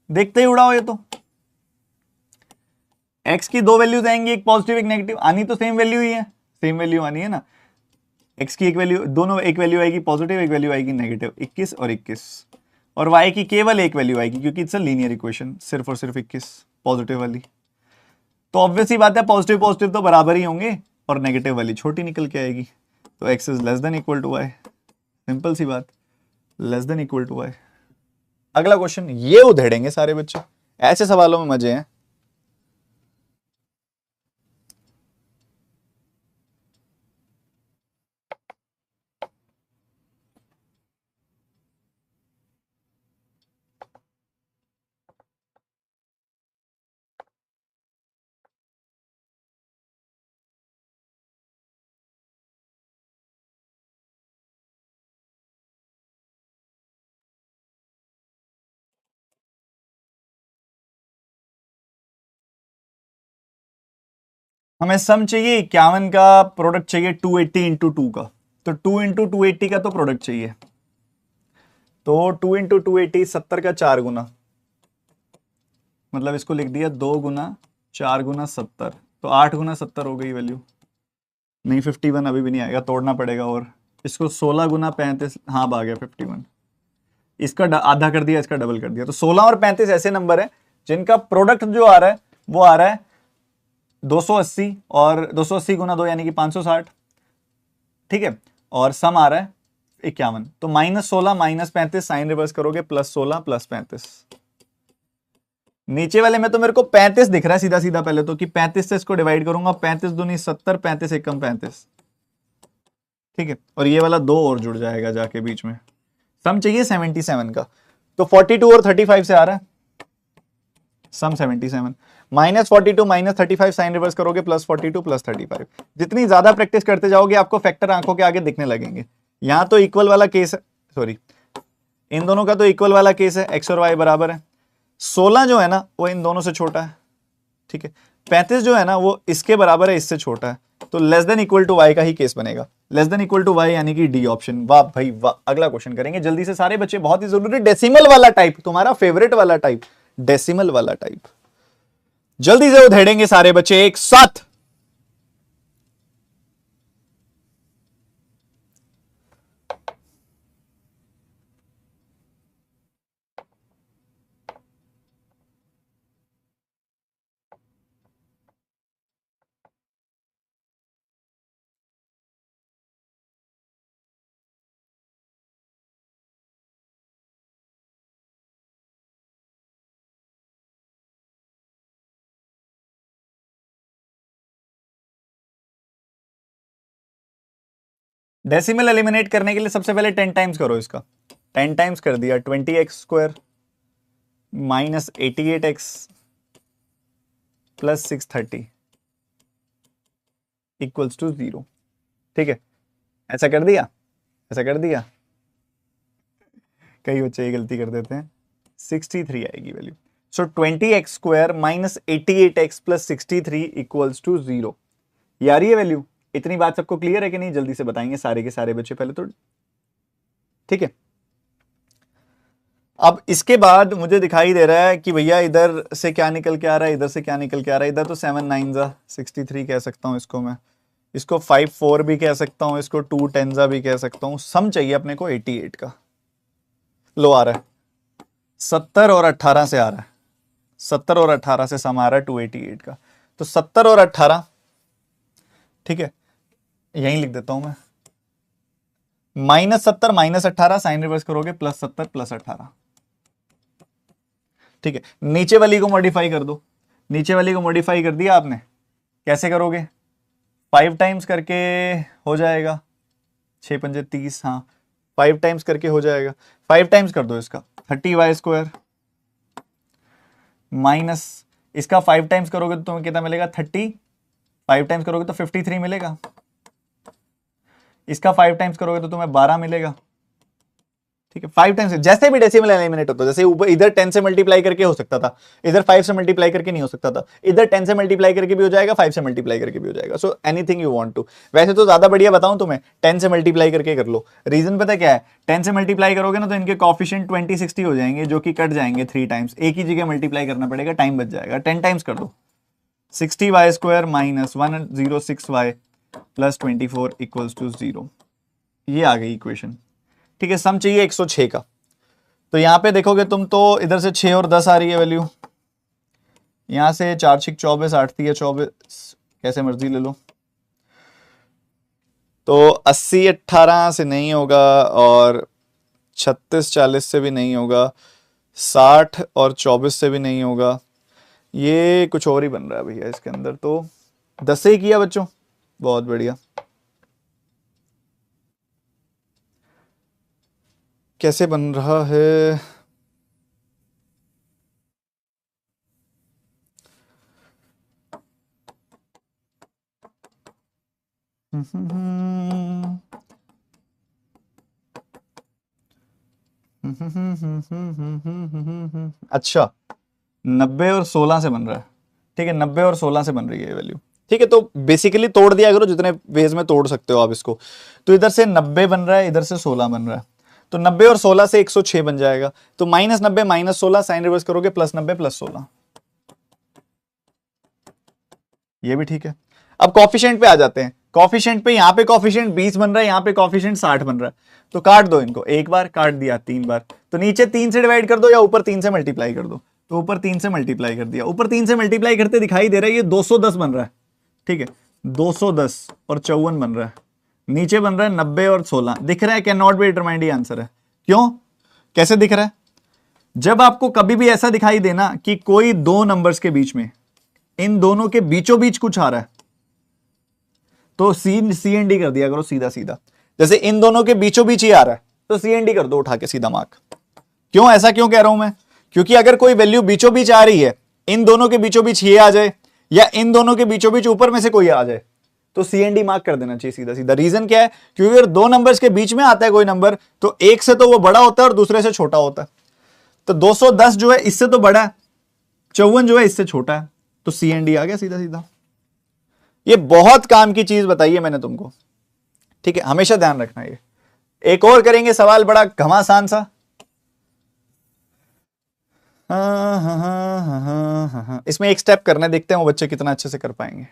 देखते ही उड़ाओ। ये तो x की दो वैल्यूज आएंगी, एक पॉजिटिव एक नेगेटिव, आनी तो सेम वैल्यू ही है, सेम वैल्यू आनी है ना। x की एक वैल्यू, दोनों एक वैल्यू आएगी पॉजिटिव, एक वैल्यू आएगी नेगेटिव, 21 और 21। और y की केवल एक वैल्यू आएगी क्योंकि इट्स अ लीनियर इक्वेशन, सिर्फ और सिर्फ 21 पॉजिटिव वाली। तो ऑब्वियस ही बात है पॉजिटिव पॉजिटिव तो बराबर ही होंगे और नेगेटिव वाली छोटी निकल के आएगी। तो x is less than equal to y, simple सी बात, less than equal to y। अगला क्वेश्चन, ये उधेड़ेंगे सारे बच्चे, ऐसे सवालों में मजे हैं। हमें सम चाहिए 51 का, प्रोडक्ट चाहिए 280 इंटू 2 का। तो 2 इंटू 280 का तो प्रोडक्ट चाहिए, तो 2 इंटू 280 70 का 4 गुना, मतलब इसको लिख दिया 2 गुना 4 गुना 70, तो 8 गुना 70 हो गई वैल्यू। नहीं 51 अभी भी नहीं आएगा, तोड़ना पड़ेगा। और इसको 16 गुना 35, हाँ आ गया 51। इसका आधा कर दिया, इसका डबल कर दिया। तो 16 और 35 ऐसे नंबर है जिनका प्रोडक्ट जो आ रहा है वो आ रहा है 280, और 280 गुना 2 यानी कि 560, ठीक है। और सम आ रहा है 51। तो -16 -35, साइन रिवर्स करोगे +16 +35। नीचे वाले में तो मेरे को 35 दिख रहा है सीधा सीधा पहले तो, कि 35 से इसको डिवाइड करूंगा, 35 दूनी 70, 35 एकम 35, ठीक है। और ये वाला 2 और जुड़ जाएगा जाके बीच में। सम चाहिए 77 का, तो 42 और 35 से आ रहा है सम 77। -42 -35 साइन रिवर्स करोगे +42 +35। जितनी ज्यादा प्रैक्टिस करते जाओगे आपको फैक्टर आंखों के आगे दिखने लगेंगे। यहां तो इक्वल वाला केस है, सॉरी इन दोनों का तो इक्वल वाला केस है, x और y बराबर है। 16 जो है ना वो इन दोनों से छोटा है, ठीक है। 35 जो है ना वो इसके बराबर है, इससे छोटा है, तो less than equal to y का ही केस बनेगा। Less than equal to y यानी कि डी ऑप्शन। वाह भाई वाह। अगला क्वेश्चन करेंगे जल्दी से सारे बच्चे, बहुत ही जरूरी, डेसिमल वाला टाइप, तुम्हारा फेवरेट वाला टाइप, डेसिमल वाला टाइप। जल्दी से उधेड़ेंगे सारे बच्चे एक साथ। डेसिमल एलिमिनेट करने के लिए सबसे पहले 10 टाइम्स करो इसका। 10 टाइम्स कर दिया, 20x² -88x + 630 इक्वल्स टू 0, ठीक है। ऐसा कर दिया, ऐसा कर दिया। कई बच्चे ये गलती कर देते हैं, 63 आएगी value. So 20x² -88x + 63 equals to 0। ये आ रही है वैल्यू। इतनी बात सबको क्लियर है कि नहीं? जल्दी से बताएंगे सारे के सारे बच्चे पहले तो, ठीक है। अब इसके बाद मुझे दिखाई दे रहा है कि भैया इधर से क्या निकल के आ रहा है, इधर से क्या निकल के आ रहा है। इधर तो 7 9 63 कह सकता हूं इसको मैं, इसको 5 4 भी कह सकता हूं, इसको 2 10 भी कह सकता हूं। सम चाहिए अपने को 88 का। लो आ रहा है 70 और 18 से आ रहा है, 70 और 18 से सम आ रहा है 288 का। तो 70 और 18, ठीक है, यहीं लिख देता हूं मैं। -70 -18 साइन रिवर्स करोगे +70 +18, ठीक है। नीचे वाली को मॉडिफाई कर दो, नीचे वाली को मॉडिफाई कर दिया आपने। कैसे करोगे? 5 टाइम्स करके हो जाएगा, 6 पंजे 30, हाँ 5 टाइम्स करके हो जाएगा। 5 टाइम्स कर दो इसका, 30y² माइनस इसका 5 टाइम्स करोगे तो कितना मिलेगा? 30। 5 टाइम्स करोगे तो 53 मिलेगा। इसका 5 टाइम्स करोगे तो तुम्हें 12 मिलेगा। ठीक है, 5 टाइम्स, जैसे भी डेसिमल एलिमिनेट होता है, जैसे ऊपर इधर 10 से मल्टीप्लाई करके हो सकता था, इधर 5 से मल्टीप्लाई करके नहीं हो सकता था, इधर 10 से मल्टीप्लाई करके भी हो जाएगा, 5 से मल्टीप्लाई करके भी हो जाएगा। So anything you want to. वैसे तो ज्यादा बढ़िया बताऊं तुम्हें, 10 से मल्टीप्लाई करके कर लो। रीजन पता क्या है, 10 से मल्टीप्लाई करोगे ना तो इनके कॉफिशिएंट 20 60 हो जाएंगे, जो कि कट जाएंगे 3 टाइम्स, एक ही जगह मल्टीप्लाई करना पड़ेगा, टाइम बच जाएगा। 10 टाइम्स कर दो, 60y² minus 106y plus 24 equals to 0। ये आ गई इक्वेशन। ठीक है, सम चाहिए 106 का। तो यहां पे देखोगे तुम तो इधर से 6 और 10 आ रही है वैल्यू, यहां से 4 6 24, 8 3 24, कैसे मर्जी ले लो। तो 80 18 से नहीं होगा, और 36 40 से भी नहीं होगा, 60 और 24 से भी नहीं होगा, ये कुछ और ही बन रहा है भैया इसके अंदर। तो 10 से ही किया बच्चों, बहुत बढ़िया। कैसे बन रहा है, अच्छा 90 और 16 से बन रहा है। ठीक है, 90 और 16 से बन रही है ये वैल्यू। ठीक है, तो बेसिकली तोड़ दिया करो जितने वेज में तोड़ सकते हो आप इसको। तो इधर से 90 बन रहा है, इधर से 16 बन रहा है, तो 90 और 16 से 106 बन जाएगा। तो -90 -16, साइन रिवर्स करोगे +90 +16, ये भी ठीक है। अब कॉफिशिएंट पे आ जाते हैं। कॉफिशिएंट पे, यहाँ पे कॉफिशिएंट 20 बन रहा है, यहाँ पे कॉफिशिएंट 60 बन रहा है, तो काट दो इनको, एक बार काट दिया, 3 बार, तो नीचे 3 से डिवाइड कर दो या ऊपर 3 से मल्टीप्लाई कर दो। तो ऊपर 3 से मल्टीप्लाई कर दिया, ऊपर 3 से मल्टीप्लाई करते दिखाई दे रहा है ये 210 बन रहा है। ठीक है, 210 और 54 बन रहा है, नीचे बन रहा है 90 और 16, दिख रहा है, कैन नॉट बी डिटरमाइंड, ये आंसर है। क्यों, कैसे दिख रहा है, जब आपको कभी भी ऐसा दिखाई देना कि कोई दो नंबर्स के बीच में, इन दोनों के बीचों बीच कुछ आ रहा है, तो CND कर दिया करो सीधा सीधा। जैसे इन दोनों के बीचों बीच ही आ रहा है तो CND कर दो उठा के सीधा मार्क। क्यों, ऐसा क्यों कह रहा हूं मैं, क्योंकि अगर कोई वैल्यू बीचों बीच आ रही है, इन दोनों के बीचों बीच ये आ जाए, या इन दोनों के बीचों बीच ऊपर में से कोई आ जाए, तो CND मार्क कर देना चाहिए सीधा सीधा। रीजन क्या है, क्योंकि अगर दो नंबर्स के बीच में आता है कोई नंबर, तो एक से तो वो बड़ा होता है और दूसरे से छोटा होता है। तो 210 जो है इससे तो बड़ा है, 54 जो है इससे छोटा है, तो CND आ गया सीधा सीधा। ये बहुत काम की चीज बताई है मैंने तुमको। ठीक है, हमेशा ध्यान रखना ये। एक और करेंगे सवाल बड़ा घमासान सा। इसमें एक स्टेप करने, देखते हैं वो बच्चे कितना अच्छे से कर पाएंगे।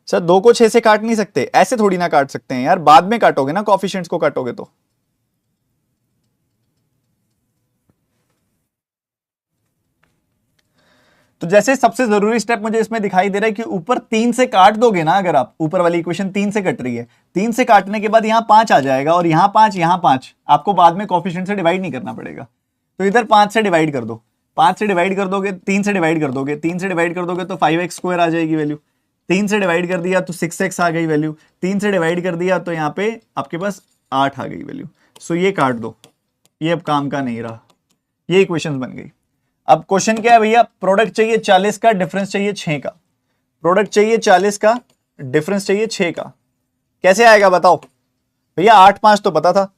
सर 2 को 6 से काट नहीं सकते, ऐसे थोड़ी ना काट सकते हैं यार, बाद में काटोगे ना, कॉफिशिएंट्स को काटोगे तो। तो जैसे सबसे जरूरी स्टेप मुझे इसमें दिखाई दे रहा है कि ऊपर 3 से काट दोगे ना, अगर आप ऊपर वाली इक्वेशन 3 से कट रही है, 3 से काटने के बाद यहां 5 आ जाएगा, और यहां 5 यहां 5, आपको बाद में कॉफिशिएंट से डिवाइड नहीं करना पड़ेगा। तो इधर 5 से डिवाइड कर दो, 5 से डिवाइड कर दोगे, 3 से डिवाइड कर दोगे, 3 से डिवाइड कर दोगे तो 5x² आ जाएगी वैल्यू, 3 से डिवाइड कर दिया तो 6x आ गई वैल्यू, 3 से डिवाइड कर दिया तो यहाँ पे आपके पास 8 आ गई वैल्यू। सो ये काट दो, ये अब काम का नहीं रहा, ये इक्वेशन बन गई। अब क्वेश्चन क्या है भैया, प्रोडक्ट चाहिए 40 का, डिफरेंस चाहिए 6 का। प्रोडक्ट चाहिए 40 का, डिफरेंस चाहिए 6 का। कैसे आएगा बताओ भैया, 8 5 तो पता था,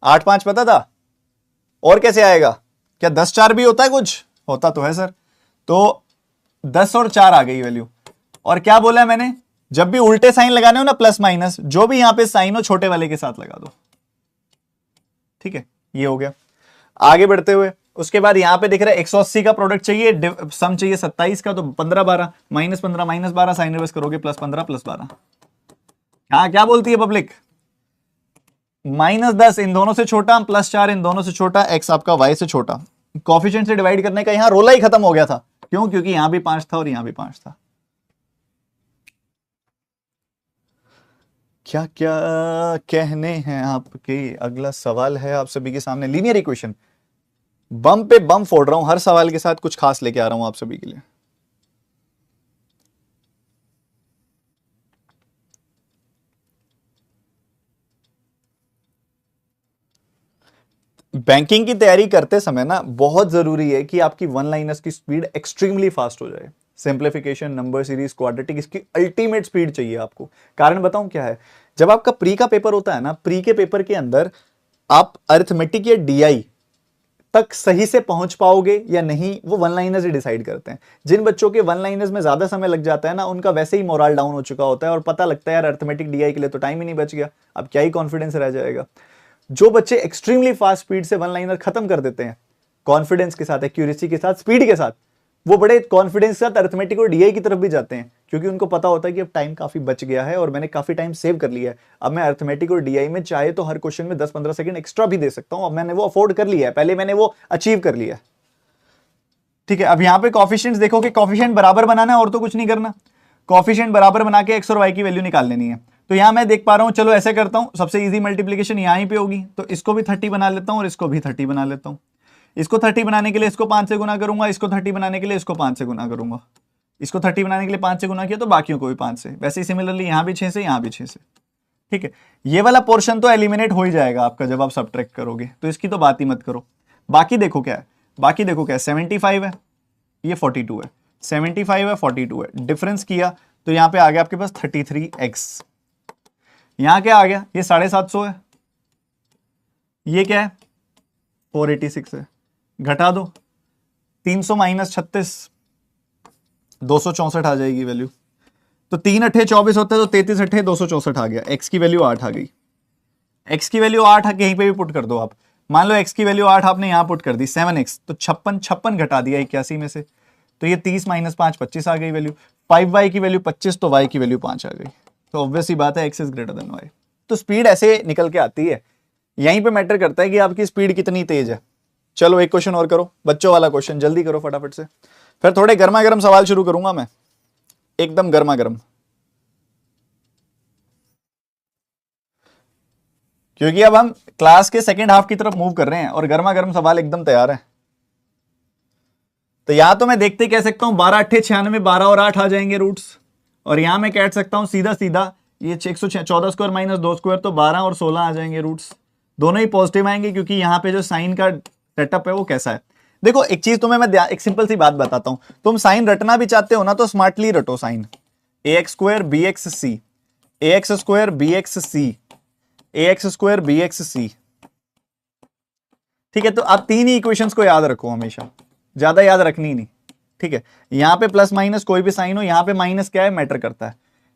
8 5 पता था, और कैसे आएगा, क्या 10 4 भी होता है, कुछ होता तो है सर। तो 10 और 4 आ गई वैल्यू। और क्या बोला है मैंने, जब भी उल्टे साइन लगाने हो ना, प्लस माइनस, जो भी यहां पे साइन हो छोटे वाले के साथ लगा दो। ठीक है, ये हो गया। आगे बढ़ते हुए उसके बाद यहां पे दिख रहा है 180 का प्रोडक्ट चाहिए, सम चाहिए 27 का, तो 15 12 -15 -12, साइन रिवर्स करोगे +15 +12। हाँ, क्या बोलती है पब्लिक, -10 इन दोनों से छोटा, +4 इन दोनों से छोटा, x आपका y से छोटा। कॉफिशिएंट से डिवाइड करने का यहां रोला ही खत्म हो गया था। क्यों, क्योंकि यहां भी 5 था और यहां भी 5 था। क्या क्या कहने हैं आपके, अगला सवाल है आप सभी के सामने, लीनियर इक्वेशन। बम पे बम फोड़ रहा हूं, हर सवाल के साथ कुछ खास लेके आ रहा हूं आप सभी के लिए। बैंकिंग की तैयारी करते समय ना बहुत जरूरी है कि आपकी वन लाइनर्स की स्पीड एक्सट्रीमली फास्ट हो जाए। सिंप्लीफिकेशन, नंबर सीरीज, क्वाड्रेटिक, इसकी अल्टीमेट स्पीड चाहिए आपको। कारण बताऊं क्या है, जब आपका प्री का पेपर होता है ना, प्री के पेपर के अंदर आप अरिथमेटिक या डीआई तक सही से पहुंच पाओगे या नहीं, वो वन लाइनर्स ही डिसाइड करते हैं। जिन बच्चों के वन लाइनर्स में ज्यादा समय लग जाता है ना, उनका वैसे ही मोरल डाउन हो चुका होता है और पता लगता है यार अरिथमेटिक डीआई के लिए तो टाइम ही नहीं बच गया, अब क्या ही कॉन्फिडेंस रह जाएगा। जो बच्चे एक्सट्रीमली फास्ट स्पीड से वन लाइनर खत्म कर देते हैं, कॉन्फिडेंस के साथ, एक्यूरेसी के साथ, स्पीड के साथ, वो बड़े कॉन्फिडेंस के साथ अरिथमेटिक और डीआई की तरफ भी जाते हैं, क्योंकि उनको पता होता है कि अब टाइम काफी बच गया है और मैंने काफी टाइम सेव कर लिया है। अब मैं अरिथमेटिक और डीआई में चाहे तो हर क्वेश्चन में 10-15 सेकंड एक्स्ट्रा भी दे सकता हूं, अब मैंने वो अफोर्ड कर लिया है, पहले मैंने वो अचीव कर लिया है। ठीक है, अब यहां पे कॉफिशिएंट्स देखो कि कॉफिशिएंट बराबर बनाना है और तो कुछ नहीं करना, कॉफिशिएंट बराबर बना के एक्स और वाई की वैल्यू निकाल लेनी है। तो यहां मैं देख पा रहा हूं, चलो ऐसे करता हूं, सबसे इजी मल्टीप्लीकेशन यहां पे होगी, तो इसको भी 30 बना लेता हूं और इसको भी 30 बना लेता हूं। इसको 30 बनाने के लिए इसको 5 से गुना करूंगा, इसको 30 बनाने के लिए इसको 5 से गुना करूंगा, इसको 30 बनाने के लिए 5 से गुना किया तो बाकियों को भी 5 से, वैसे ही सिमिलरली यहां भी 6 से, यहां भी 6 से। ठीक है, ये वाला पोर्शन तो एलिमिनेट हो ही जाएगा आपका जब आप सबट्रैक्ट करोगे, तो इसकी तो बात ही मत करो। बाकी देखो क्या है, बाकी देखो क्या है, 75 है, ये 42 है, 75 है, 42 है, डिफरेंस किया तो यहां पे आ गया आपके पास 33x। यहां क्या आ गया, ये 750 है, ये क्या है 486 है, घटा दो 300 माइनस 36, 264 आ जाएगी वैल्यू। तो 3 अट्ठे 24 होता है, तो 33 अट्ठे 264 आ गया, x की वैल्यू 8 आ गई। x की वैल्यू 8 कहीं पे भी पुट कर दो आप, मान लो x की वैल्यू 8 आपने यहां पुट कर दी, 7x, तो 56 घटा दिया 81 में से, तो ये 30 माइनस 5 25 आ गई वैल्यू। 5y की वैल्यू 25, तो y की वैल्यू 5 आ गई। तो ऑब्वियस ही बात है x is greater then y। तो स्पीड ऐसे निकल के आती है, यहीं पे मैटर करता है कि आपकी स्पीड कितनी तेज है। चलो एक क्वेश्चन और करो, बच्चों वाला क्वेश्चन, जल्दी करो फटाफट से, फिर थोड़े गर्मा गर्म सवाल शुरू करूंगा मैं, एकदम गर्मा गर्म, क्योंकि अब हम क्लास के सेकेंड हाफ की तरफ मूव कर रहे हैं और गर्मा गर्म सवाल एकदम तैयार है। तो यहां तो मैं देखते कह सकता हूं 12 अट्ठे 96, 12 और 8 आ जाएंगे रूट्स, और यहां मैं कह सकता हूं सीधा सीधा ये 114 स्क्वायर माइनस 2 स्क्वायर, तो 12 और 16 आ जाएंगे रूट्स, दोनों ही पॉजिटिव आएंगे, क्योंकि यहाँ पे जो साइन का सेटअप है वो कैसा है। देखो एक चीज तुम्हें मैं एक सिंपल सी बात बताता हूं, तुम साइन रटना भी चाहते हो ना तो स्मार्टली रटो sine, ax square bx c, ax square bx c, ax square bx c। ठीक है, तो आप तीन ही इक्वेशंस को याद रखो हमेशा, ज्यादा याद रखनी नहीं। ठीक है, यहां पे प्लस माइनस कोई भी साइन हो, यहां पे माइनस क्या है मैटर करता है।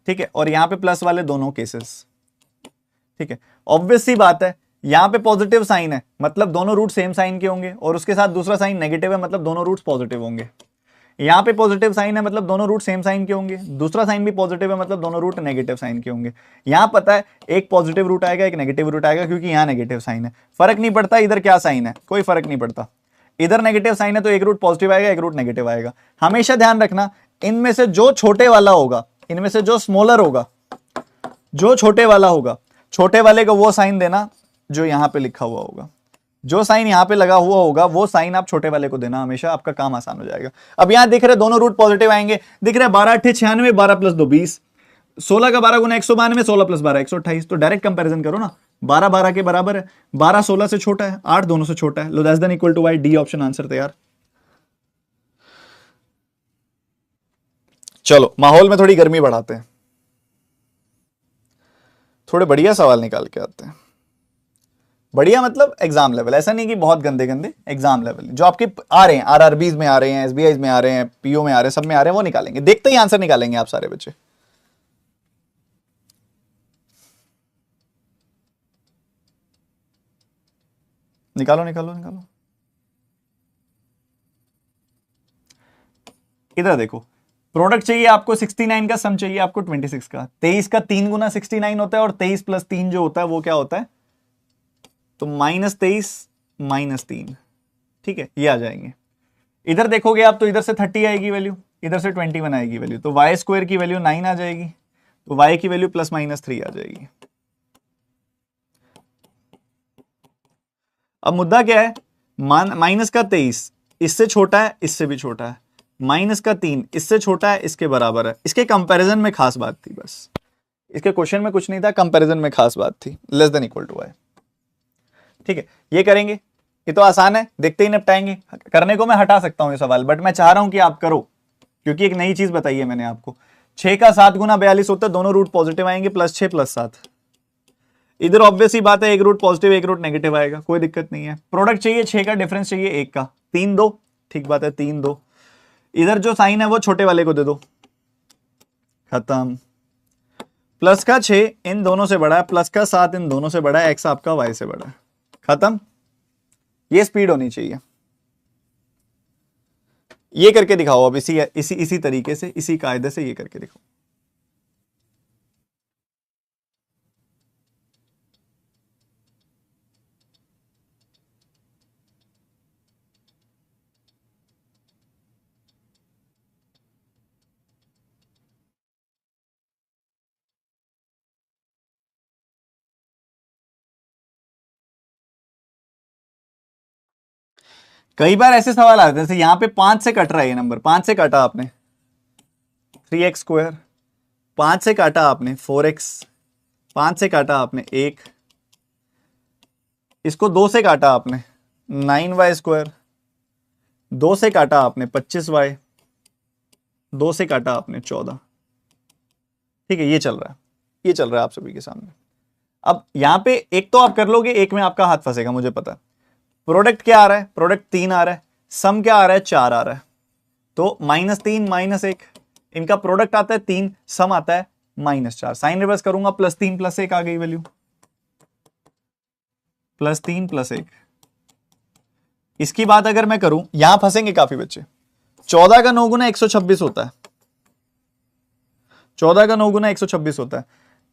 ठीक है, और यहां पे प्लस वाले दोनों केसेस। ठीक है, ऑब्वियस सी बात है, यहां पे पॉजिटिव साइन है मतलब दोनों रूट सेम साइन के होंगे, और उसके साथ दूसरा साइन नेगेटिव है मतलब दोनों रूट्स पॉजिटिव होंगे। यहां पे पॉजिटिव साइन है मतलब दोनों रूट सेम साइन के होंगे, दूसरा साइन भी पॉजिटिव है मतलब दोनों रूट नेगेटिव साइन के होंगे। यहां पता है एक पॉजिटिव रूट आएगा, एक नेगेटिव रूट आएगा, क्योंकि यहां नेगेटिव साइन है, फर्क नहीं पड़ता इधर क्या साइन है, कोई फर्क नहीं पड़ता। इधर नेगेटिव साइन है तो एक रूट पॉजिटिव आएगा, एक रूट नेगेटिव आएगा। हमेशा ध्यान रखना, इनमें से जो छोटे वाला होगा, इनमें से जो स्मॉलर होगा, जो छोटे वाला होगा, छोटे वाले को वो साइन देना जो यहां पे लिखा हुआ होगा, जो साइन यहां पे लगा हुआ होगा वो साइन आप छोटे वाले को देना, हमेशा आपका काम आसान हो जाएगा। अब यहां दिख रहे दोनों रूट पॉजिटिव आएंगे, दिख रहा है 12 अट्ठे 96, 12 प्लस 2 20, 16 का 12 गुना 192, 16 प्लस 12 128, तो डायरेक्ट कंपैरिजन करो ना, 12 12 के बराबर है, 12 16 से छोटा है, 8 दोनों से छोटा है, लो less than equal to y, D option answer तैयार। चलो माहौल में थोड़ी गर्मी बढ़ाते हैं, थोड़े बढ़िया सवाल निकाल के आते हैं। बढ़िया मतलब एग्जाम लेवल, ऐसा नहीं कि बहुत गंदे गंदे, एग्जाम लेवल जो आपके आ रहे हैं, आरआरबीज में आ रहे हैं, एसबीआई में आ रहे हैं, पीओ में आ रहे हैं, सब में आ रहे हैं, वो निकालेंगे, देखते ही आंसर निकालेंगे आप सारे बच्चे। निकालो निकालो निकालो, इधर देखो, प्रोडक्ट चाहिए आपको 69 का, सम चाहिए आपको 26 का। 23 का 3 गुना 69 होता है, और 23 प्लस 3 जो होता है वो क्या होता है, तो -23 -3। ठीक है, ये आ जाएंगे। इधर देखोगे आप तो इधर से 30 आएगी वैल्यू, इधर से 21 आएगी वैल्यू, तो वाई स्क्वायर की वैल्यू 9 आ जाएगी, तो वाई की वैल्यू +-3 आ जाएगी। अब मुद्दा क्या है, माइनस का 23 इससे छोटा है, इससे भी छोटा है, माइनस का 3 इससे छोटा है, इसके बराबर है। इसके कंपैरिजन में खास बात थी, बस इसके क्वेश्चन में कुछ नहीं था, कंपैरिजन में खास बात थी, less than equal to y। ठीक है, ये करेंगे, ये तो आसान है, देखते ही निपटाएंगे। करने को मैं हटा सकता हूं ये सवाल, बट मैं चाह रहा हूं कि आप करो, क्योंकि एक नई चीज बताई है मैंने आपको। 6 का 7 गुना 42 होता है, दोनों रूट पॉजिटिव आएंगे, +6 +7। इधर ऑब्वियसली बात है एक रूट पॉजिटिव एक रूट नेगेटिव आएगा, कोई दिक्कत नहीं है। प्रोडक्ट चाहिए 6 का, डिफरेंस चाहिए 1 का, 3 2, ठीक बात है 3 2। इधर जो साइन है वो छोटे वाले को दे दो, खत्म। प्लस का 6 इन दोनों से बड़ा है, प्लस का 7 इन दोनों से बड़ा है, एक्स आपका वाई से बड़ा है, खत्म। ये स्पीड होनी चाहिए। ये करके दिखाओ अब, इसी तरीके से, इसी कायदे से ये करके दिखाओ। कई बार ऐसे सवाल आते हैं, जैसे यहां पे 5 से कट रहा है ये नंबर, 5 से काटा आपने 3x², 5 से काटा आपने 4x, 5 से काटा आपने 1, इसको 2 से काटा आपने 9y², 2 से काटा आपने 25y, 2 से काटा आपने 14। ठीक है, ये चल रहा है, ये चल रहा है आप सभी के सामने। अब यहां पे एक तो आप कर लोगे, एक में आपका हाथ फंसेगा, मुझे पता है। प्रोडक्ट क्या आ रहा है, प्रोडक्ट 3 आ रहा है, सम क्या आ रहा है 4 आ रहा है, तो -3 -1, इनका प्रोडक्ट आता है 3, सम आता है -4। साइन रिवर्स करूंगा, +3 +1 आ गई वैल्यू, +3 +1। इसकी बात अगर मैं करूं, यहां फंसेंगे काफी बच्चे। 14 का 9 गुना 126 होता है, 14 का 9 गुना 126 होता है।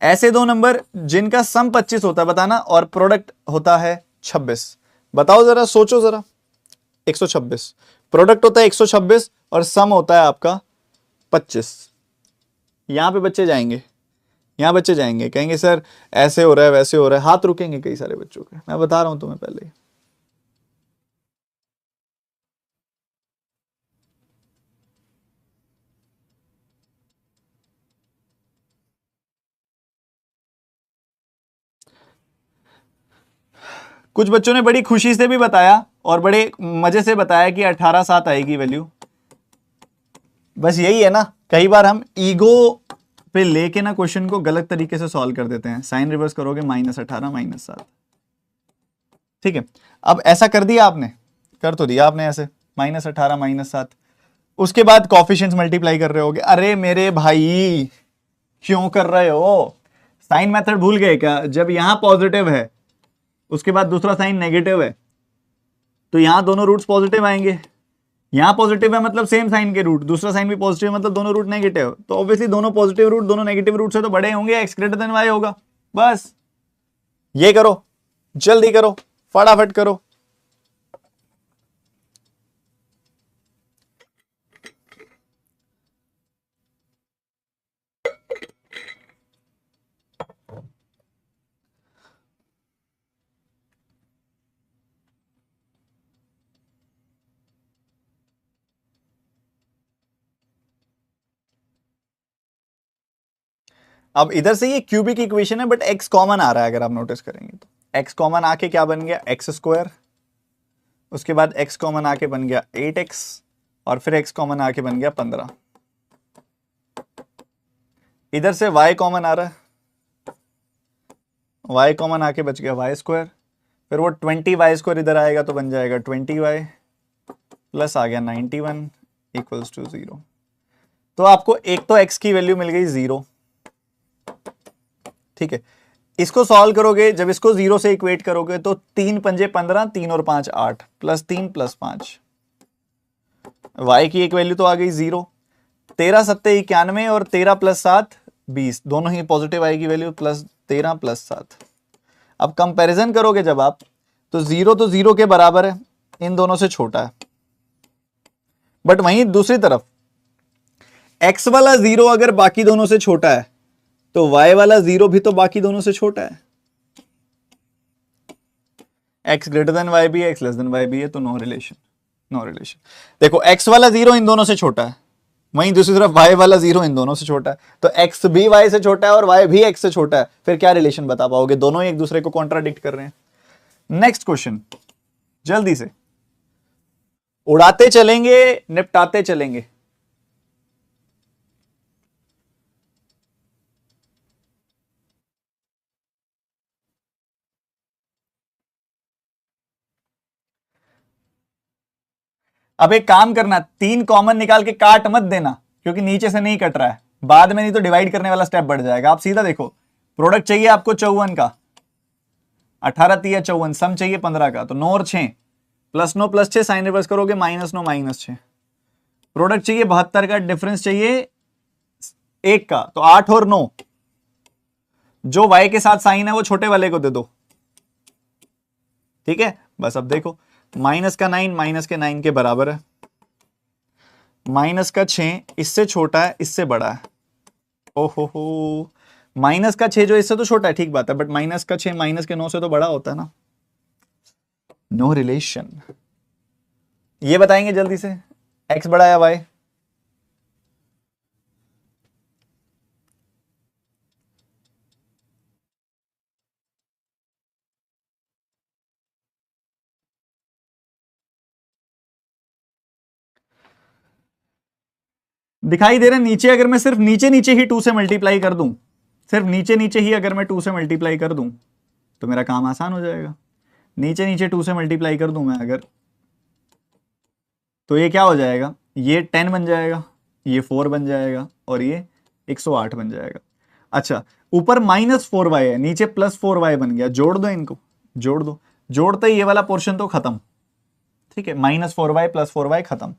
ऐसे दो नंबर जिनका सम 25 होता है बताना, और प्रोडक्ट होता है 26, बताओ जरा, सोचो जरा। 126 प्रोडक्ट होता है 126 और सम होता है आपका 25। यहां पे बच्चे जाएंगे, यहां बच्चे जाएंगे, कहेंगे सर ऐसे हो रहा है वैसे हो रहा है, हाथ रुकेंगे कई सारे बच्चों के, मैं बता रहा हूं तुम्हें पहले ही। कुछ बच्चों ने बड़ी खुशी से भी बताया और बड़े मजे से बताया कि 18/7 आएगी वैल्यू। बस यही है ना, कई बार हम ईगो पे लेके ना क्वेश्चन को गलत तरीके से सॉल्व कर देते हैं। साइन रिवर्स करोगे -18 -7, ठीक है। अब ऐसा कर दिया आपने, कर तो दिया आपने ऐसे, -18 -7, उसके बाद कॉफिशिएंट्स मल्टीप्लाई कर रहे होगे। अरे मेरे भाई क्यों कर रहे हो, साइन मेथड भूल गए क्या? जब यहां पॉजिटिव है उसके बाद दूसरा साइन नेगेटिव है, तो यहां दोनों रूट्स पॉजिटिव आएंगे। यहां पॉजिटिव है मतलब सेम साइन के रूट, दूसरा साइन भी पॉजिटिव है मतलब दोनों रूट नेगेटिव, तो ऑब्वियसली दोनों पॉजिटिव रूट दोनों नेगेटिव रूट से तो बड़े होंगे, x ग्रेटर देन y होगा। बस ये करो, जल्दी करो, फटाफट करो। अब इधर से ये क्यूबिक इक्वेशन है, बट x कॉमन आ रहा है, अगर आप नोटिस करेंगे तो x कॉमन आके क्या बन गया, x², उसके बाद x कॉमन आके बन गया 8x, और फिर x कॉमन आके बन गया 15। इधर से y कॉमन आ रहा है, y कॉमन आके बच गया y², फिर वो 20y² इधर आएगा तो बन जाएगा 20y, प्लस आ गया 91 इक्वल्स टू 0। तो आपको एक तो x की वैल्यू मिल गई 0, ठीक है। इसको सॉल्व करोगे, जब इसको 0 से इक्वेट करोगे तो 3 पंजे 15, 3 और 5 8, +3 +5, y की एक वैल्यू तो आ गई 0, 13 7 91 और 13 + 7 20, दोनों ही पॉजिटिव आएगी वैल्यू, +13 +7। अब कंपैरिजन करोगे जब आप, तो 0 तो 0 के बराबर है, इन दोनों से छोटा है, बट वहीं दूसरी तरफ x वाला 0 अगर बाकी दोनों से छोटा है तो y वाला 0 भी तो बाकी दोनों से छोटा है। x ग्रेटर देन y भी है, x लेस देन y भी है, तो नो रिलेशन, नो रिलेशन। देखो x वाला 0 इन दोनों से छोटा है, वहीं दूसरी तरफ y वाला 0 इन दोनों से छोटा है, तो x भी y से छोटा है और y भी x से छोटा है, फिर क्या रिलेशन बता पाओगे? दोनों ही एक दूसरे को कॉन्ट्राडिक्ट कर रहे हैं। नेक्स्ट क्वेश्चन, जल्दी से, उड़ाते चलेंगे निपटाते चलेंगे। अब एक काम करना, 3 कॉमन निकाल के काट मत देना, क्योंकि नीचे से नहीं कट रहा है, बाद में नहीं तो डिवाइड करने वाला स्टेप बढ़ जाएगा। आप सीधा देखो, प्रोडक्ट चाहिए आपको 54 का, 18 3 54, सम चाहिए 15 का, तो 9 और 6 प्लस 9 प्लस 6, साइन रिवर्स करोगे -9 -6। प्रोडक्ट चाहिए 72 का, डिफरेंस चाहिए 1 का, तो 8 और 9, जो y के साथ साइन है वो छोटे वाले को दे दो, ठीक है। बस अब देखो, माइनस का 9 माइनस के 9 के बराबर है, माइनस का 6 इससे छोटा है इससे बड़ा है, ओहो, माइनस का 6 जो इससे तो छोटा है, ठीक बात है, बट माइनस का 6 माइनस के 9 से तो बड़ा होता है ना, नो रिलेशन। ये बताएंगे जल्दी से, x बड़ा या y? दिखाई दे रहा है नीचे, अगर मैं सिर्फ नीचे नीचे ही 2 से मल्टीप्लाई कर दूं, सिर्फ नीचे नीचे ही अगर मैं 2 से मल्टीप्लाई कर दूं तो मेरा काम आसान हो जाएगा। नीचे नीचे 2 से मल्टीप्लाई कर दूं मैं अगर, तो ये क्या हो जाएगा, ये 10 बन जाएगा, ये 4 बन जाएगा और ये 108 बन जाएगा। अच्छा, ऊपर -4y है, नीचे +4y बन गया, जोड़ दो इनको, जोड़ दो, जोड़ते ही ये वाला पोर्शन तो खत्म, ठीक है, -4y +4y खत्म।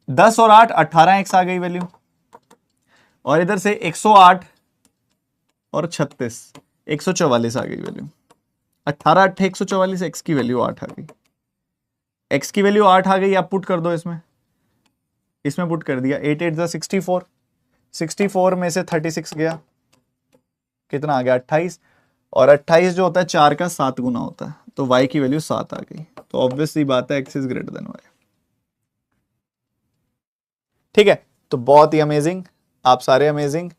10 और 8 18x आ गई वैल्यू, और इधर से 108 और 36 144 आ गई वैल्यू। 18 8 144, x की वैल्यू 8 आ गई, x की वैल्यू 8 आ गई। आप पुट कर दो इसमें, इसमें पुट कर दिया, 8 8 64, 64 में से 36 गया, कितना आ गया 28, और 28 जो होता है 4 का 7 गुना होता है, तो y की वैल्यू 7 आ गई। तो ऑब्वियसली बात है x is greater then y, ठीक है। तो बहुत ही अमेजिंग, आप सारे अमेजिंग।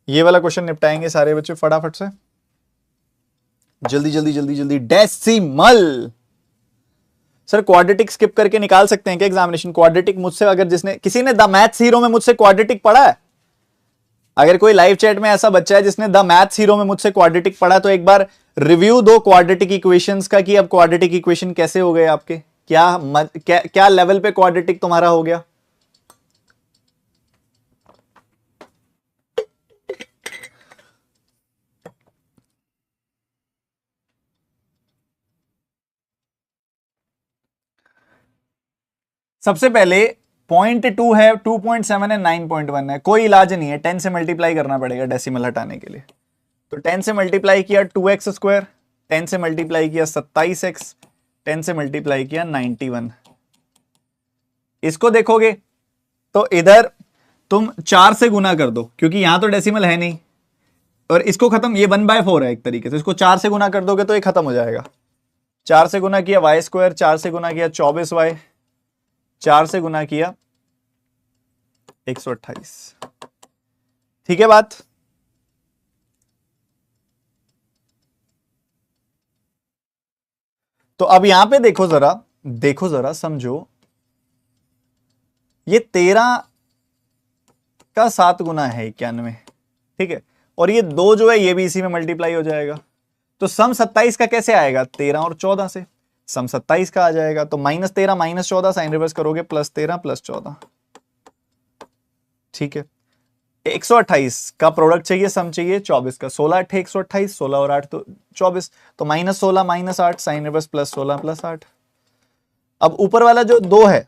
ये वाला क्वेश्चन निपटाएंगे सारे बच्चे फटाफट से, जल्दी जल्दी जल्दी जल्दी। डेसिमल, सर क्वाड्रेटिक स्किप करके निकाल सकते हैं क्या एग्जामिनेशन? क्वाड्रेटिक मुझसे, अगर जिसने, किसी ने द मैथ्स हीरो में मुझसे क्वाड्रेटिक पढ़ा है? अगर कोई लाइव चैट में ऐसा बच्चा है जिसने द मैथ्स हीरो में मुझसे क्वाड्रेटिक पढ़ा, तो एक बार रिव्यू दो क्वाड्रेटिक इक्वेशंस का, कि अब क्वाड्रेटिक इक्वेशन कैसे हो गए आपके, क्या लेवल पे क्वाड्रेटिक तुम्हारा हो गया। सबसे पहले 0.2 है, 2.7 है, 9.1 है, कोई इलाज नहीं है, 10 से मल्टीप्लाई करना पड़ेगा डेसिमल हटाने के लिए। तो 10 से मल्टीप्लाई किया 2x स्क्वायर, 10 से मल्टीप्लाई किया 27x, 10 से मल्टीप्लाई किया 91। इसको देखोगे तो इधर तुम 4 से गुना कर दो, क्योंकि यहां तो डेसिमल है नहीं, और इसको खत्म, ये 1/4 है एक तरीके से, इसको 4 से गुना कर दोगे तो ये खत्म हो जाएगा। 4 से गुना किया y स्क्वायर, 4 से गुना किया 24y, 4 से गुना किया 128, ठीक है बात। तो अब यहां पे देखो जरा, देखो जरा, समझो, ये 13 का 7 गुना है 91, ठीक है, और ये 2 जो है ये भी इसी में मल्टीप्लाई हो जाएगा। तो सम 27 का कैसे आएगा, 13 और 14 से सम 27 का आ जाएगा। तो -13 -14, साइन रिवर्स करोगे +13 +14, ठीक है। 128 का प्रोडक्ट चाहिए, सम चाहिए 24 का, 16 8 128, 16 और 8 तो 24, तो -16 -8, साइन रिवर्स +16 +8। अब ऊपर वाला जो 2 है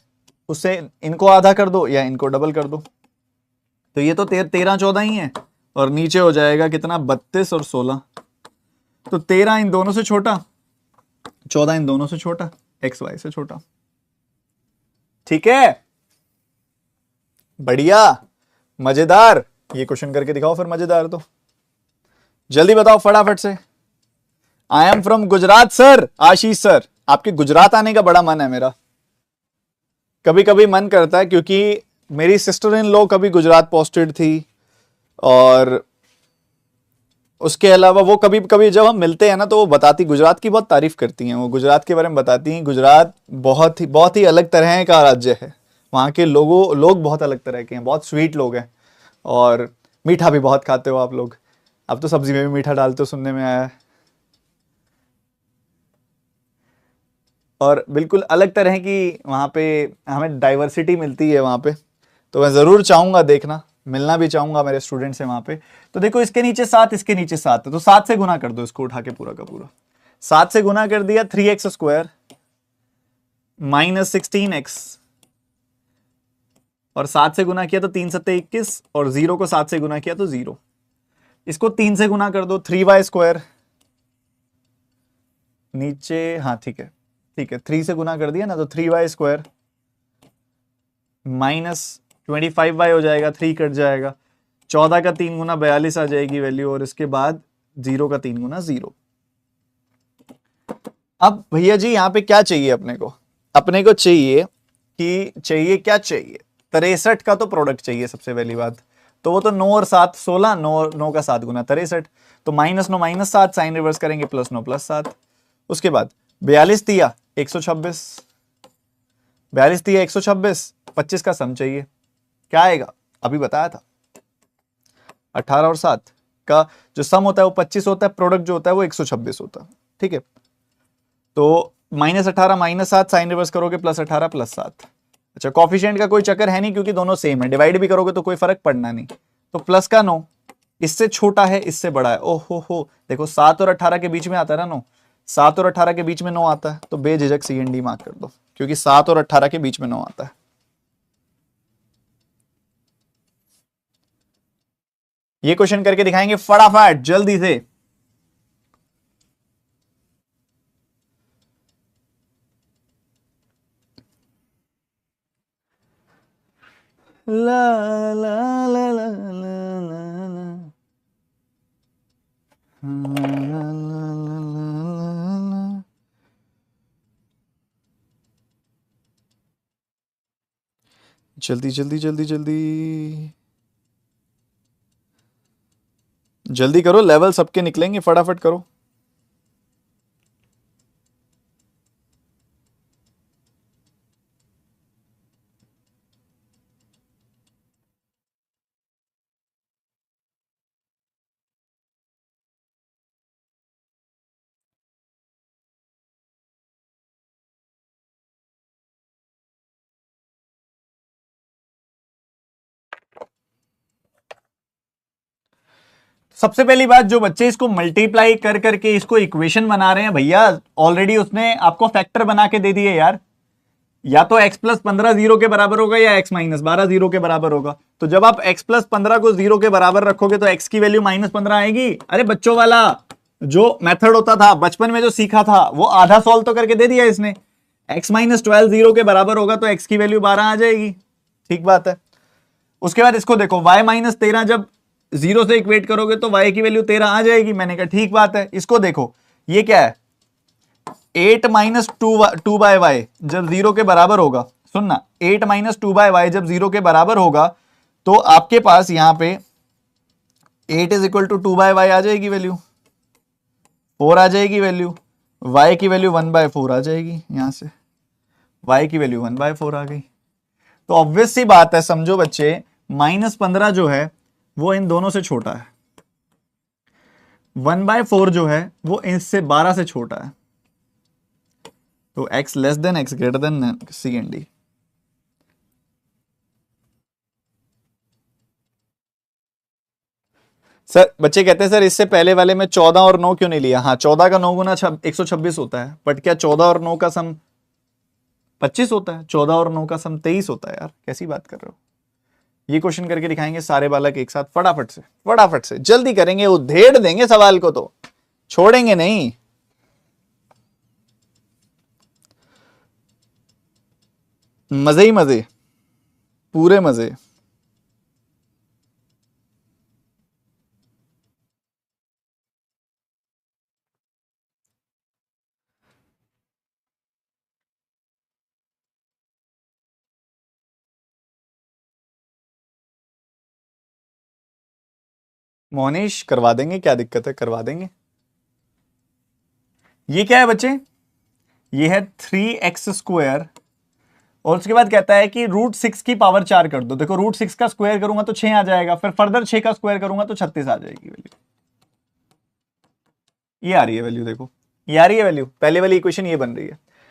उससे इनको आधा कर दो या इनको डबल कर दो, तो ये तो 13 14 ही है, और नीचे हो जाएगा कितना, 32 और 16। तो 13 इन दोनों से छोटा, 14 इन दोनों से छोटा, एक्स वाई से छोटा, ठीक है, बढ़िया, मजेदार। ये क्वेश्चन करके दिखाओ फिर, मजेदार तो जल्दी बताओ फटाफट से। I am from Gujarat sir, Ashish sir, आपके गुजरात आने का बड़ा मन है मेरा, कभी कभी मन करता है, क्योंकि मेरी सिस्टर इन लॉ कभी गुजरात पोस्टेड थी, और उसके अलावा वो कभी कभी जब हम मिलते हैं ना तो वो बताती, गुजरात की बहुत तारीफ करती हैं, वो गुजरात के बारे में बताती हैं। गुजरात बहुत ही अलग तरह का राज्य है, वहाँ के लोग बहुत अलग तरह के हैं, बहुत स्वीट लोग हैं, और मीठा भी बहुत खाते हो आप लोग, अब तो सब्जी में भी मीठा डालते हो सुनने में आया है। और बिल्कुल अलग तरह की वहाँ पे हमें डाइवर्सिटी मिलती है वहाँ पे। तो मैं ज़रूर चाहूँगा देखना, मिलना भी चाहूँगा मेरे स्टूडेंट से वहाँ पे। तो देखो इसके नीचे 7, इसके नीचे 7 है, तो 7 से गुना कर दो इसको उठा के पूरा का पूरा। 7 से गुना कर दिया, 3x स्क्वायर माइनस 16x, और 7 से गुना किया तो 3 सत्ते 21, और 0 को 7 से गुना किया तो 0। इसको 3 से गुना कर दो, 3y स्क्वायर नीचे, हाँ ठीक है 3 से गुना कर दिया ना, तो 3y स्क्वायर माइनस 25y हो जाएगा, 3 कट जाएगा, 14 का 3 गुना 42 आ जाएगी वैल्यू, और इसके बाद 0 का 3 गुना 0। अब भैया जी यहाँ पे क्या चाहिए अपने को चाहिए कि चाहिए क्या चाहिए, 63 का तो प्रोडक्ट चाहिए सबसे पहली बात। तो वो तो 9 और 7 16, 9 का 7 गुना 63, तो -9 -7, साइन रिवर्स करेंगे, +9 +7। उसके बाद 42 दिया 126, 42 दिया 126, 25 का सम चाहिए, क्या आएगा अभी बताया था, 18 और 7 का जो सम होता है वो 25 होता है, प्रोडक्ट जो होता है वो 126 होता है। ठीक है, तो -18 -7, साइन रिवर्स करोगे +18 +7। अच्छा, कॉफिशिएंट का कोई चक्कर है नहीं क्योंकि दोनों सेम है, डिवाइड भी करोगे तो कोई फर्क पड़ना नहीं। तो प्लस का 9 इससे छोटा है इससे बड़ा है, ओहो हो, देखो 7 और 18 के बीच में आता है ना 9, 7 और 18 के बीच में 9 आता है, तो बेझिझक CND मार्क कर दो क्योंकि 7 और 18 के बीच में 9 आता है। ये क्वेश्चन करके दिखाएंगे फटाफट जल्दी से। ला ला ला ला ला ला ला। जल्दी जल्दी जल्दी जल्दी जल्दी करो, लेवल सबके निकलेंगे, फटाफट करो। सबसे पहली बात, जो बच्चे इसको मल्टीप्लाई कर करके इसको इक्वेशन बना रहे हैं भैया, ऑलरेडी उसने आपको फैक्टर बना के दे दिए यार, या तो x + 15 0 के बराबर होगा या x - 12 0 के बराबर होगा। तो जब आप x + 15 को 0 के बराबर रखोगे तो x की वैल्यू -15 आएगी। अरे बच्चों वाला जो मेथड होता था बचपन में जो सीखा था वो आधा सॉल्व तो करके दे दिया इसने, x - 12 0 के बराबर होगा तो x की वैल्यू 12 आ जाएगी, ठीक बात है। उसके बाद इसको देखो, y - 13 जब 0 से इक्वेट करोगे तो y की वैल्यू 13 आ जाएगी, मैंने कहा ठीक बात है। इसको देखो, ये क्या है, 8 - 2/y जब 0 के बराबर होगा, सुनना, 8 - 2/y जब 0 के बराबर होगा तो आपके पास यहां पे 8 = 2/y आ जाएगी वैल्यू, 4 आ जाएगी वैल्यू, y की वैल्यू 1/4 आ जाएगी, यहां से y की वैल्यू 1/4 आ गई। तो ऑब्वियस सी बात है, समझो बच्चे, -15 जो है वो इन दोनों से छोटा है, 1/4 जो है वो इससे 12 से छोटा है, तो x less than x greater than CND। Sir बच्चे कहते हैं सर इससे पहले वाले में 14 और 9 क्यों नहीं लिया? हाँ, 14 का 9 गुना 126 होता है, बट क्या 14 और 9 का सम 25 होता है? 14 और 9 का सम 23 होता है यार, कैसी बात कर रहे हो। ये क्वेश्चन करके दिखाएंगे सारे बालक एक साथ, फटाफट से जल्दी करेंगे, उधेड़ देंगे सवाल को, तो छोड़ेंगे नहीं। मजे ही मजे, पूरे मजे। मोनिश करवा देंगे, क्या दिक्कत है, करवा देंगे। ये क्या है बच्चे, ये है 3x², और उसके बाद कहता है कि √6 की पावर 4 कर दो। देखो √6 का स्क्वायर करूंगा तो 6 आ जाएगा, फिर फर्दर 6 का स्क्वायर करूंगा तो 36 आ जाएगी वैल्यू। ये आ रही है वैल्यू, देखो ये आ रही है वैल्यू, पहले वाली इक्वेशन ये बन रही है।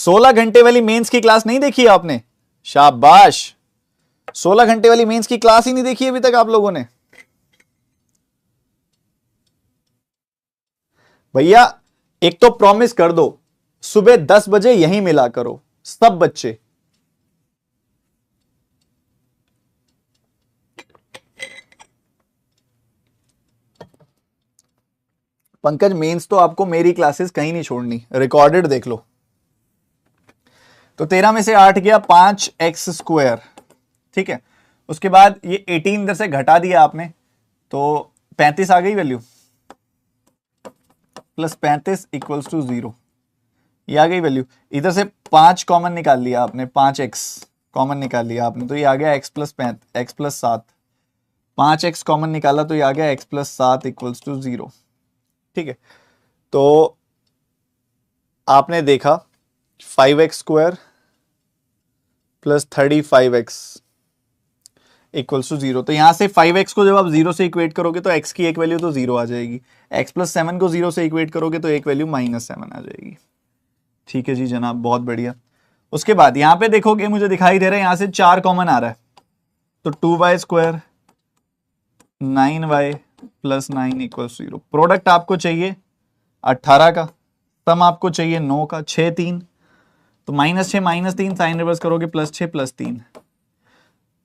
16 घंटे वाली मेंस की क्लास नहीं देखी है आपने? शाबाश, 16 घंटे वाली मेंस की क्लास ही नहीं देखी अभी तक आप लोगों ने। भैया एक तो प्रॉमिस कर दो, सुबह 10 बजे यहीं मिला करो सब बच्चे। पंकज मेंस तो आपको मेरी क्लासेस कहीं नहीं छोड़नी, रिकॉर्डेड देख लो। तो 13 में से 8 गया 5x², ठीक है। उसके बाद ये 18 इधर से घटा दिया आपने, तो 35 आ गई वैल्यू, प्लस 35 इक्वल्स टू 0, ये आ गई वैल्यू। इधर से 5 कॉमन निकाल लिया आपने, 5x कॉमन निकाल लिया आपने, तो ये आ गया x+7। 5x कॉमन निकाला तो ये आ गया x+7 इक्वल्स टू 0, ठीक है। तो आपने देखा 5x² plus 35x equals to 0। तो यहां से 5x को जब आप 0 से इक्वेट करोगे तो x की एक वैल्यू तो 0 आ जाएगी, x+7 को 0 से इक्वेट करोगे तो एक वैल्यू -7 आ जाएगी। ठीक है जी जनाब, बहुत बढ़िया। उसके बाद यहां पे देखोगे मुझे दिखाई दे रहा है यहां से 4 कॉमन आ रहा है, तो 2y² 9y + 9 इक्वल्स 0। प्रोडक्ट आपको चाहिए 18 का, सम आपको चाहिए 9 का, 6 3, तो -6 -3 साइन रिवर्स करोगे +6 +3।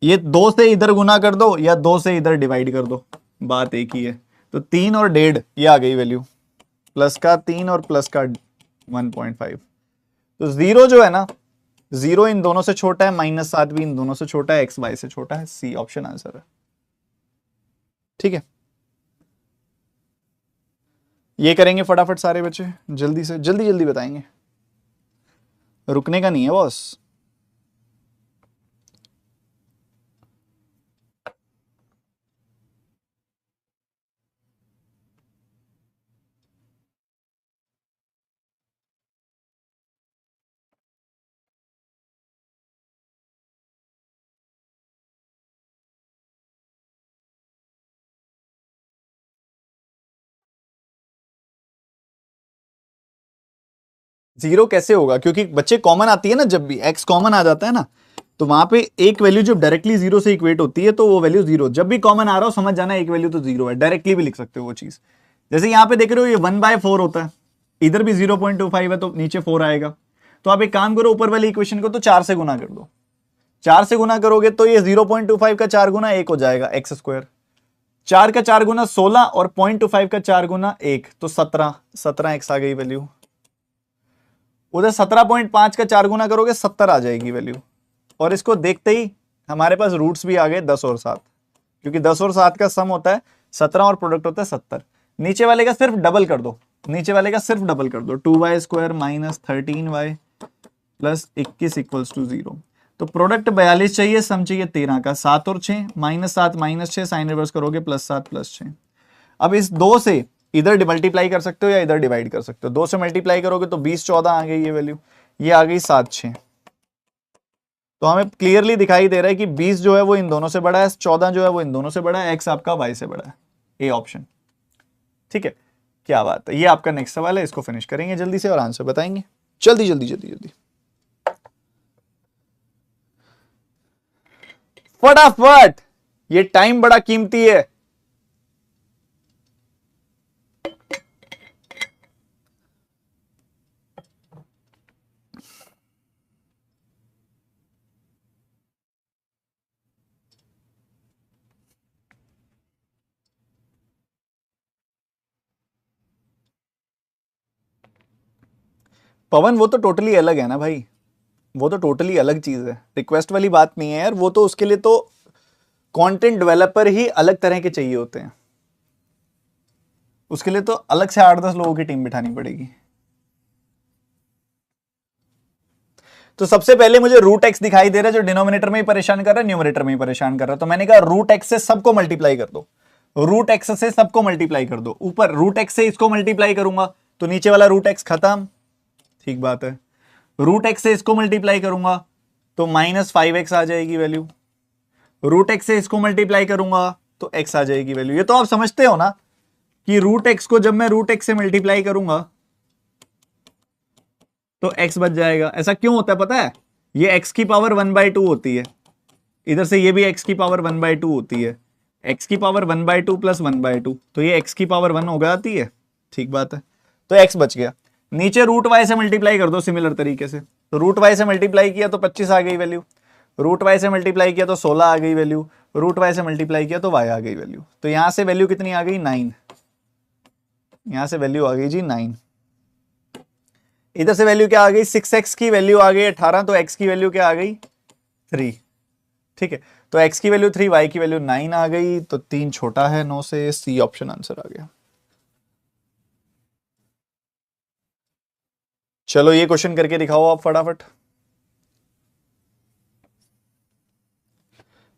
ये 2 से इधर गुना कर दो या 2 से इधर डिवाइड कर दो, बात एक ही है। तो 3 और 1.5 ये आ गई वैल्यू, प्लस का 3 और प्लस का 1.5। तो 0 जो है ना, 0 इन दोनों से छोटा है, -7 भी इन दोनों से छोटा है, x y से छोटा है। सी ऑप्शन आंसर है, ठीक है। ये करेंगे फटाफट सारे बच्चे, जल्दी से जल्दी जल्दी बताएंगे, रुकने का नहीं है बॉस। जीरो कैसे होगा? क्योंकि बच्चे कॉमन आती है ना, जब भी x कॉमन आ जाता है ना, तो वहां पे एक वैल्यू जब डायरेक्टली 0 से इक्वेट होती है तो वो वैल्यू 0, जब भी कॉमन आ रहा हो समझ जाना एक वैल्यू तो 0 है, डायरेक्टली भी लिख सकते हो वो चीज। जैसे यहाँ पे देख रहे हो ये 1/4 होता है, इधर भी 0.25 है तो नीचे 4 आएगा। तो आप एक काम करो, ऊपर वाली इक्वेशन को तो 4 से गुना कर दो, 4 से गुना करोगे तो ये 0.25 का 4 गुना 1 हो जाएगा x², 4 का 4 गुना 16 और 0.25 का 4 गुना 1 तो 17x आ गई वैल्यू। उधर 17.5 का 4 गुना करोगे 70 आ जाएगी वैल्यू। और इसको देखते ही हमारे पास रूट्स भी आ गए 10 और 7, क्योंकि 10 और 7 का सम होता है 17 और प्रोडक्ट होता है 70। नीचे वाले का सिर्फ डबल कर दो, नीचे वाले का सिर्फ डबल कर दो, 2y² - 13y + 21 इक्वल्स टू 0। तो प्रोडक्ट 42 चाहिए, सम चाहिए 13 का, 7 और 6 -7 -6 साइन रिवर्स करोगे +7 +6। अब इस 2 से इधर मल्टीप्लाई कर सकते हो या इधर डिवाइड कर सकते हो। 2 से मल्टीप्लाई करोगे तो 20 14 आ गई ये वैल्यू, ये आ गई 7 6। तो हमें क्लियरली दिखाई दे रहा है कि 20 जो है वो इन दोनों से बड़ा है, 14 जो है वो इन दोनों से बड़ा है, x आपका y से बड़ा है, ए ऑप्शन, ठीक है। क्या बात है, ये आपका नेक्स्ट सवाल है, इसको फिनिश करेंगे जल्दी से और आंसर बताएंगे जल्दी जल्दी जल्दी जल्दी फटाफट, ये टाइम बड़ा कीमती है। पवन वो तो टोटली अलग है ना भाई, वो तो टोटली अलग चीज है, रिक्वेस्ट वाली बात नहीं है यार। वो तो उसके लिए तो कंटेंट डेवलपर ही अलग तरह के चाहिए होते हैं, उसके लिए तो अलग से 8-10 लोगों की टीम बिठानी पड़ेगी। तो सबसे पहले मुझे रूट एक्स दिखाई दे रहा है जो डिनोमिनेटर में ही परेशान कर रहा है, न्यूमरेटर में ही परेशान कर रहा है। तो मैंने कहा रूट एक्स से सबको मल्टीप्लाई कर दो, रूट एक्स से सबको मल्टीप्लाई कर दो। ऊपर रूट एक्स से इसको मल्टीप्लाई करूंगा तो नीचे वाला रूट एक्स खत्म, ठीक बात है। रूट एक्स से इसको मल्टीप्लाई करूंगा तो -5x आ जाएगी वैल्यू, रूट एक्स से इसको मल्टीप्लाई करूंगा तो x आ जाएगी वैल्यू। ये तो आप समझते हो ना कि रूट एक्स को जब मैं रूट एक्स से मल्टीप्लाई करूंगा तो x बच जाएगा। ऐसा क्यों होता है पता है, ये x की पावर 1/2 होती है, इधर से ये भी x की पावर 1/2 होती है, x की पावर 1/2 प्लस 1/2, तो ये x की पावर 1 हो जाती है। ठीक बात है, तो x बच गया। नीचे रूट y से मल्टीप्लाई कर दो सिमिलर तरीके से, तो रूट y से मल्टीप्लाई किया तो 25 आ गई वैल्यू, रूट y से मल्टीप्लाई किया तो 16 आ गई वैल्यू, रूट y से मल्टीप्लाई किया तो y आ गई वैल्यू। तो यहां से वैल्यू कितनी आ गई 9, यहां से वैल्यू आ गई जी 9। इधर से वैल्यू क्या आ गई 6x की वैल्यू आ गई 18, तो x की वैल्यू क्या आ गई 3। ठीक है, तो x की वैल्यू 3, y की वैल्यू 9 आ गई, तो 3 छोटा है 9 से, सी ऑप्शन आंसर आ गया। चलो ये क्वेश्चन करके दिखाओ आप फटाफट।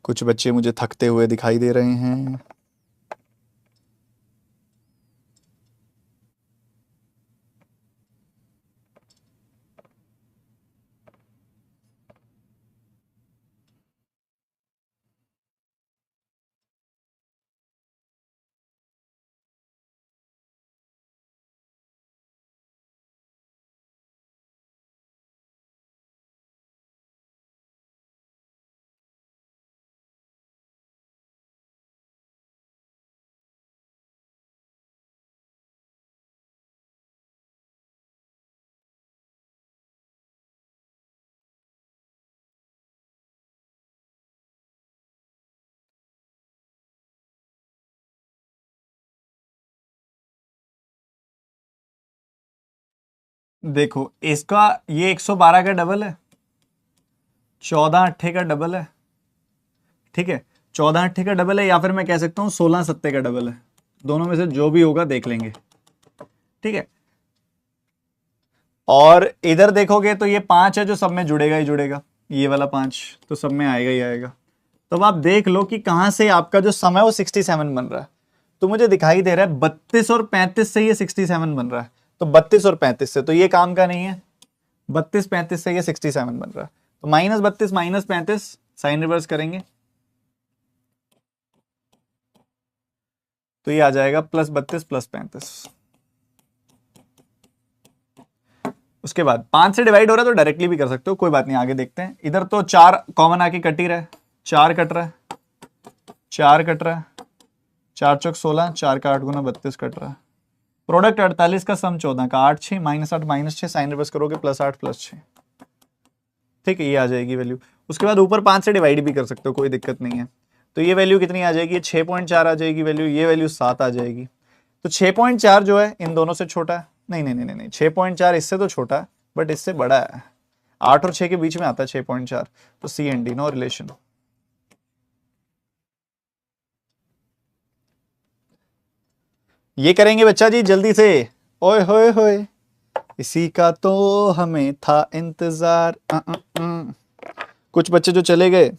कुछ बच्चे मुझे थकते हुए दिखाई दे रहे हैं। देखो इसका ये 112 का डबल है, 14 अट्ठे का डबल है, ठीक है, 14 अट्ठे का डबल है, या फिर मैं कह सकता हूं 16 सत्ते का डबल है, दोनों में से जो भी होगा देख लेंगे। ठीक है, और इधर देखोगे तो ये 5 है जो सब में जुड़ेगा ही जुड़ेगा, ये वाला 5 तो सब में आएगा ही आएगा। तो अब आप देख लो कि कहां से आपका जो सम है वो 67 बन रहा है। तो मुझे दिखाई दे रहा है 32 और 35 से ये 67 बन रहा है, तो 32 और 35 से तो ये काम का नहीं है, 32 35 से ये 67 बन रहा है, तो -32 -35 साइन रिवर्स करेंगे तो ये आ जाएगा +32 +35। उसके बाद 5 से डिवाइड हो रहा है तो डायरेक्टली भी कर सकते हो, कोई बात नहीं, आगे देखते हैं। इधर तो 4 कॉमन आके कट ही रहा है, 4 कट रहा है, 4 कट रहा है, 4 चौक 16, 4 का 8 गुना 32 कट रहा है, प्रोडक्ट 48 का सम 14 का 8 6 -8 -6 साइन रिवर्स करोगे +8 +6। ठीक है, ये आ जाएगी वैल्यू। उसके बाद ऊपर 5 से डिवाइड भी कर सकते हो, कोई दिक्कत नहीं है। तो ये वैल्यू कितनी आ जाएगी 6.4 आ जाएगी वैल्यू, ये वैल्यू 7 आ जाएगी। तो 6.4 जो है इन दोनों से छोटा है, नहीं नहीं नहीं नहीं 6.4 इससे तो छोटा है बट इससे बड़ा है, 8 और 6 के बीच में आता है 6.4, तो सी एंड डी नो रिलेशन। ये करेंगे बच्चा जी जल्दी से, ओए होए होए, इसी का तो हमें था इंतजार। कुछ बच्चे जो चले गए,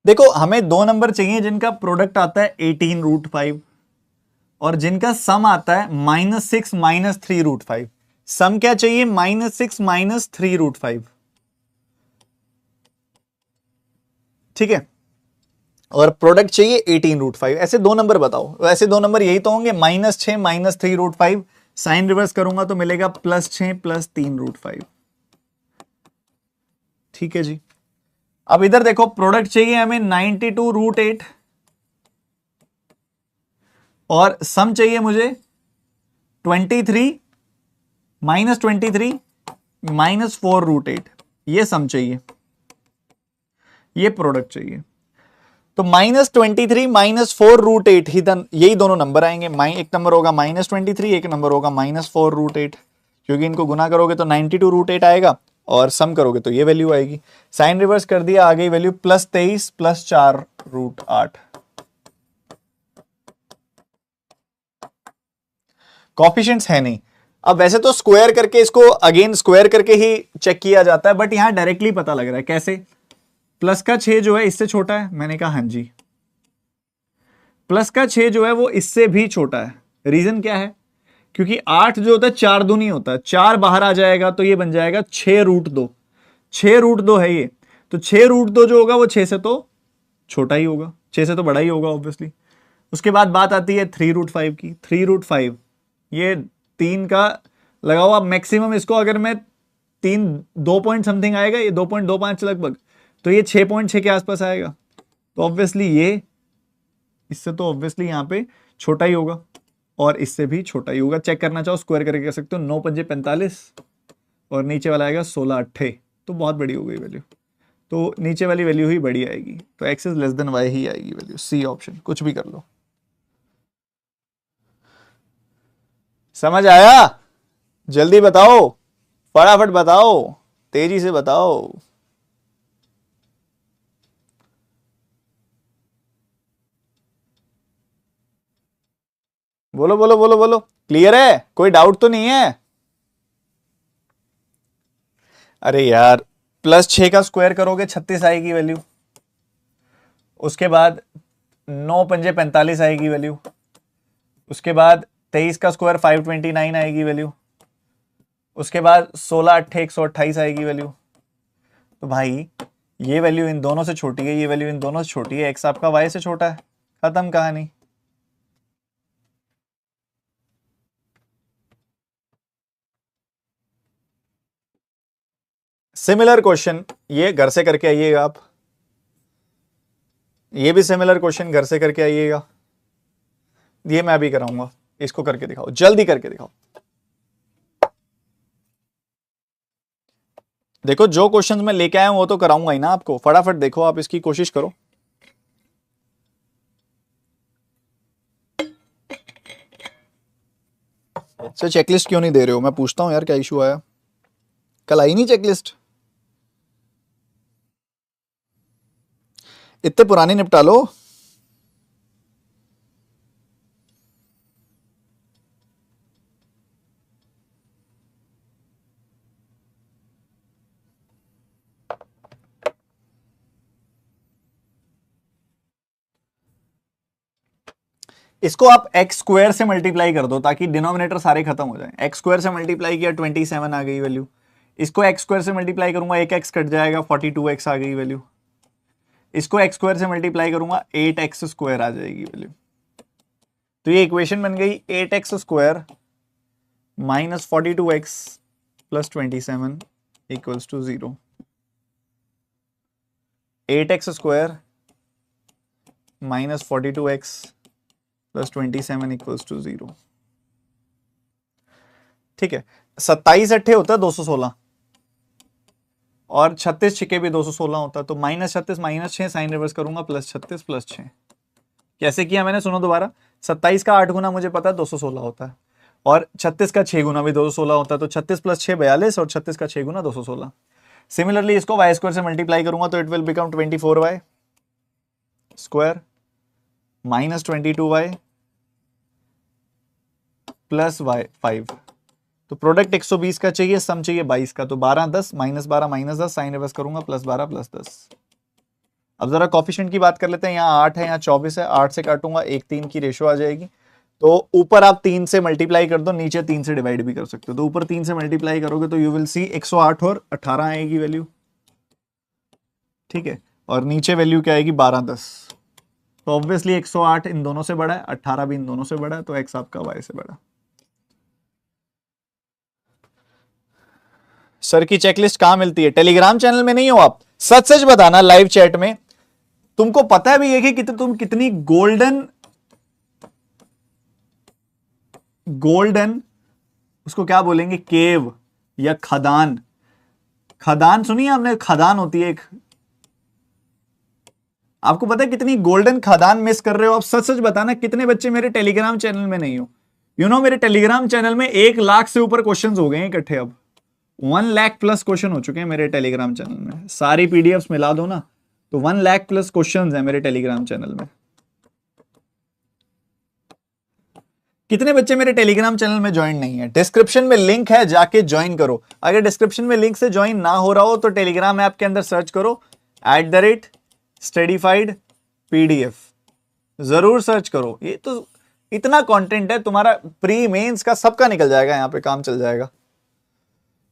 देखो हमें दो नंबर चाहिए जिनका प्रोडक्ट आता है 18√5 और जिनका सम आता है -6 -3√5। सम क्या चाहिए -6 -3√5, ठीक है, और प्रोडक्ट चाहिए 18√5। ऐसे दो नंबर बताओ, ऐसे दो नंबर यही तो होंगे, -6 -3√5, साइन रिवर्स करूंगा तो मिलेगा +6 +3√5। ठीक है जी, अब इधर देखो प्रोडक्ट चाहिए हमें 92√8 और सम चाहिए मुझे 23 -23 -4√8, ये सम चाहिए, ये प्रोडक्ट चाहिए। तो -23 -4√8 ही यही दोनों नंबर आएंगे, एक नंबर होगा -23, एक नंबर होगा -4√8, क्योंकि इनको गुना करोगे तो 92√8 आएगा और सम करोगे तो ये वैल्यू आएगी। साइन रिवर्स कर दिया, आ गई वैल्यू +23 +4√8। कॉफिशिएंट्स है नहीं। अब वैसे तो स्क्वायर करके इसको अगेन स्क्वायर करके ही चेक किया जाता है, बट यहां डायरेक्टली पता लग रहा है कैसे, प्लस का 6 जो है इससे छोटा है, मैंने कहा हाँ जी। प्लस का 6 जो है वो इससे भी छोटा है। रीजन क्या है? क्योंकि 8 जो होता है 4 दूनी होता है, 4 बाहर आ जाएगा तो ये बन जाएगा 6√2। 6√2 है ये, तो 6√2 जो होगा वो 6 से तो छोटा ही होगा, 6 से तो बड़ा ही होगा ऑब्वियसली। उसके बाद बात आती है 3√5 की। 3√5 ये 3 का लगाओ आप मैक्सिमम, इसको अगर मैं 2 पॉइंट समथिंग आएगा, ये 2.25 लगभग, तो ये 6.6 के आसपास आएगा। तो ऑब्वियसली ये इससे तो ऑब्वियसली यहाँ पे छोटा ही होगा और इससे भी छोटा ही होगा। चेक करना चाहो स्क्वायर करके कर सकते हो। 9 पंजे 45 और नीचे वाला आएगा 16 अट्ठे, तो बहुत बड़ी हो गई वैल्यू, तो नीचे वाली वैल्यू ही बड़ी आएगी, तो x is less then y ही आएगी वैल्यू। सी ऑप्शन, कुछ भी कर लो। समझ आया? जल्दी बताओ, फटाफट बताओ, तेजी से बताओ। बोलो बोलो बोलो बोलो, क्लियर है? कोई डाउट तो नहीं है? अरे यार, +6 का स्क्वायर करोगे 36 आएगी वैल्यू। उसके बाद 9 पंजे 45 आएगी वैल्यू। उसके बाद 23 का स्क्वायर 529 आएगी वैल्यू। उसके बाद 16 अट्ठे 128 आएगी वैल्यू। तो भाई ये वैल्यू इन दोनों से छोटी है, ये वैल्यू इन दोनों से छोटी है, x आपका y से छोटा है, खत्म कहानी। सिमिलर क्वेश्चन ये घर से करके आइएगा आप, ये भी सिमिलर क्वेश्चन घर से करके आइएगा, ये मैं भी कराऊंगा। इसको करके दिखाओ, जल्दी करके दिखाओ। देखो जो क्वेश्चंस मैं लेके आया हूं वो तो कराऊंगा ही ना आपको, फटाफट देखो, आप इसकी कोशिश करो। सर चेकलिस्ट क्यों नहीं दे रहे हो? मैं पूछता हूं यार, क्या इशू आया? कल आई नहीं चेकलिस्ट? इतने पुरानी निपटा लो। इसको आप एक्स स्क्वायर से मल्टीप्लाई कर दो ताकि डिनोमिनेटर सारे खत्म हो जाए। एक्स स्क्वायर से मल्टीप्लाई किया 27 आ गई वैल्यू। इसको एक्स स्क्वायर से मल्टीप्लाई करूंगा, एक एक्स कट जाएगा, 42x आ गई वैल्यू। इसको एक्स स्क्वायर से मल्टीप्लाई करूंगा, 8x स्क्वायर आ जाएगी वैल्यू। तो ये इक्वेशन बन गई 8x square minus 42x plus 27 equals to 0। 8x square minus 42x plus 27 equals to 0। ठीक है, 27 अट्ठे होता है 216 और 36 छिके भी 216 होता है, तो -36 -6 साइन रिवर्स करूंगा, +36 +6। कैसे किया मैंने? सुनो दोबारा। 27 का 8 गुना मुझे पता है 216 होता है और 36 का 6 गुना भी 216 होता है, तो 36 + 6 42 और 36 का 6 गुना 216। सिमिलरली इसको y स्क्वायर से मल्टीप्लाई करूंगा तो it will become 24y square minus 22y plus y5। तो प्रोडक्ट 120 का चाहिए, सम चाहिए 22 का, तो 12 10 -12 -10 साइन रिवर्स करूंगा, +12 +10। अब जरा कॉफिशिएंट की बात कर लेते हैं। यहाँ 8 है, यहाँ 24 है, 8 से काटूंगा 1 3 की रेशो आ जाएगी। तो ऊपर आप 3 से मल्टीप्लाई कर दो, नीचे 3 से डिवाइड भी कर सकते हो। तो ऊपर 3 से मल्टीप्लाई करोगे तो यू विल सी 108 और 18 आएगी वैल्यू। ठीक है, और नीचे वैल्यू क्या आएगी? 12 10। तो ऑब्वियसली 108 इन दोनों से बड़ा है, 18 भी इन दोनों से बड़ा है, तो x आपका y से बड़ा। सर की चेकलिस्ट कहां मिलती है? टेलीग्राम चैनल में नहीं हो आप? सच सच बताना लाइव चैट में। तुमको पता भी है कि तुम कितनी गोल्डन उसको क्या बोलेंगे, केव या खदान। खदान सुनिए आपने? खदान होती है एक, आपको पता है कितनी गोल्डन खदान मिस कर रहे हो आप? सच सच बताना कितने बच्चे मेरे टेलीग्राम चैनल में नहीं हो। मेरे टेलीग्राम चैनल में 1 लाख से ऊपर क्वेश्चंस हो गए हैं इकट्ठे। अब 1 लाख प्लस क्वेश्चन हो चुके हैं मेरे टेलीग्राम चैनल में। सारी पीडीएफ्स मिला दो ना तो 1 लाख प्लस क्वेश्चंस हैं मेरे टेलीग्राम चैनल में। कितने बच्चे मेरे टेलीग्राम चैनल में ज्वाइन नहीं है? डिस्क्रिप्शन में लिंक है, जाके ज्वाइन करो। अगर डिस्क्रिप्शन में लिंक से ज्वाइन ना हो रहा हो तो टेलीग्राम ऐप के अंदर सर्च करो @studyfied PDF जरूर सर्च करो। ये तो इतना कंटेंट है, तुम्हारा प्री मेंस का सबका निकल जाएगा, यहाँ पे काम चल जाएगा।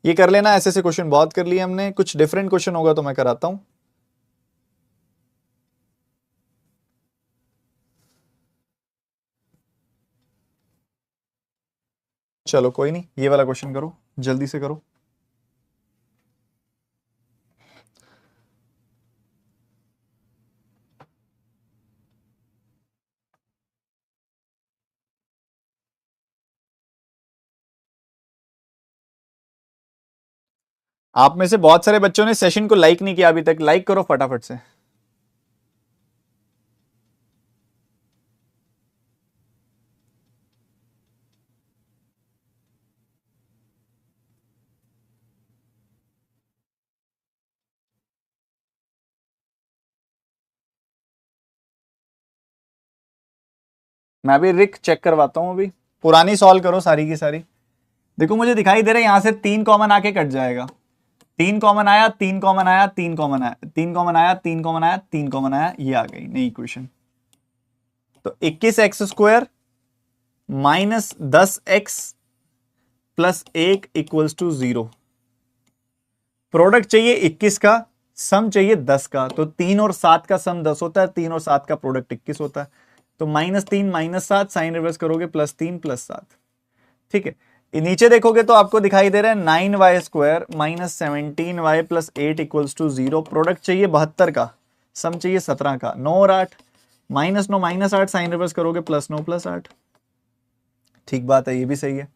ये कर लेना, ऐसे ऐसे क्वेश्चन बहुत कर लिए हमने, कुछ डिफरेंट क्वेश्चन होगा तो मैं कराता हूं। चलो कोई नहीं, ये वाला क्वेश्चन करो, जल्दी से करो। आप में से बहुत सारे बच्चों ने सेशन को लाइक नहीं किया अभी तक, लाइक करो फटाफट से। मैं अभी रिक चेक करवाता हूं, अभी पुरानी सॉल्व करो सारी की सारी। देखो मुझे दिखाई दे रहा है यहां से 3 कॉमन आके कट जाएगा। 3 कॉमन आया, 3 कॉमन आया, 3 कॉमन आया, 3 कॉमन आया, 3 कॉमन आया, 3 कॉमन आया, ये आ गई नई इक्वेशन। तो 21x² minus 10x plus 1 equals to 0। Product चाहिए 21 का, सम चाहिए 10 का। तो 3 और 7 का सम 10 होता है, 3 और 7 का प्रोडक्ट 21 होता है। तो -3 -7 साइन रिवर्स करोगे +3 +7। ठीक है, नीचे देखोगे तो आपको दिखाई दे रहा है 9y² minus 17y plus 8 equals to 0। Product चाहिए 72 का, सम चाहिए 17 का। 9 और 8 -9 -8 साइन रिवर्स करोगे +9 +8। ठीक बात है, ये भी सही है।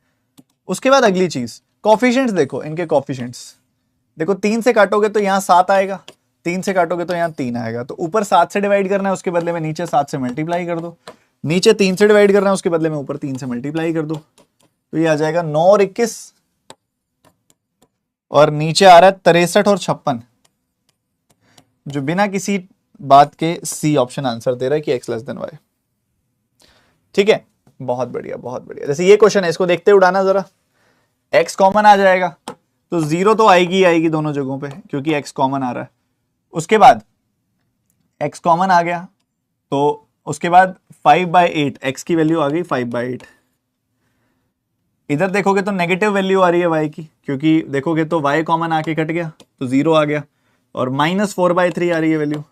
उसके बाद अगली चीज कॉफिशिएंट्स देखो, इनके कॉफिशिएंट्स देखो। 3 से काटोगे तो यहाँ 7 आएगा, 3 से काटोगे तो यहाँ 3 आएगा। तो ऊपर 7 से डिवाइड करना है, उसके बदले में नीचे 7 से मल्टीप्लाई कर दो। नीचे 3 से डिवाइड करना है, उसके बदले में ऊपर 3 से मल्टीप्लाई कर दो। तो ये आ जाएगा 9 और 21, और नीचे आ रहा है 63 और 56, जो बिना किसी बात के सी ऑप्शन आंसर दे रहा है कि x लेस देन y। ठीक है, बहुत बढ़िया बहुत बढ़िया। जैसे ये क्वेश्चन है, इसको देखते उड़ाना जरा। x कॉमन आ जाएगा तो 0 तो आएगी ही आएगी दोनों जगहों पे, क्योंकि x कॉमन आ रहा है। उसके बाद x कॉमन आ गया तो उसके बाद 5/8, x की वैल्यू आ गई 5/8। इधर देखोगे तो नेगेटिव वैल्यू आ रही है y की, क्योंकि देखोगे तो y कॉमन आके कट गया तो 0 आ गया, और -4/3 आ रही है वैल्यू।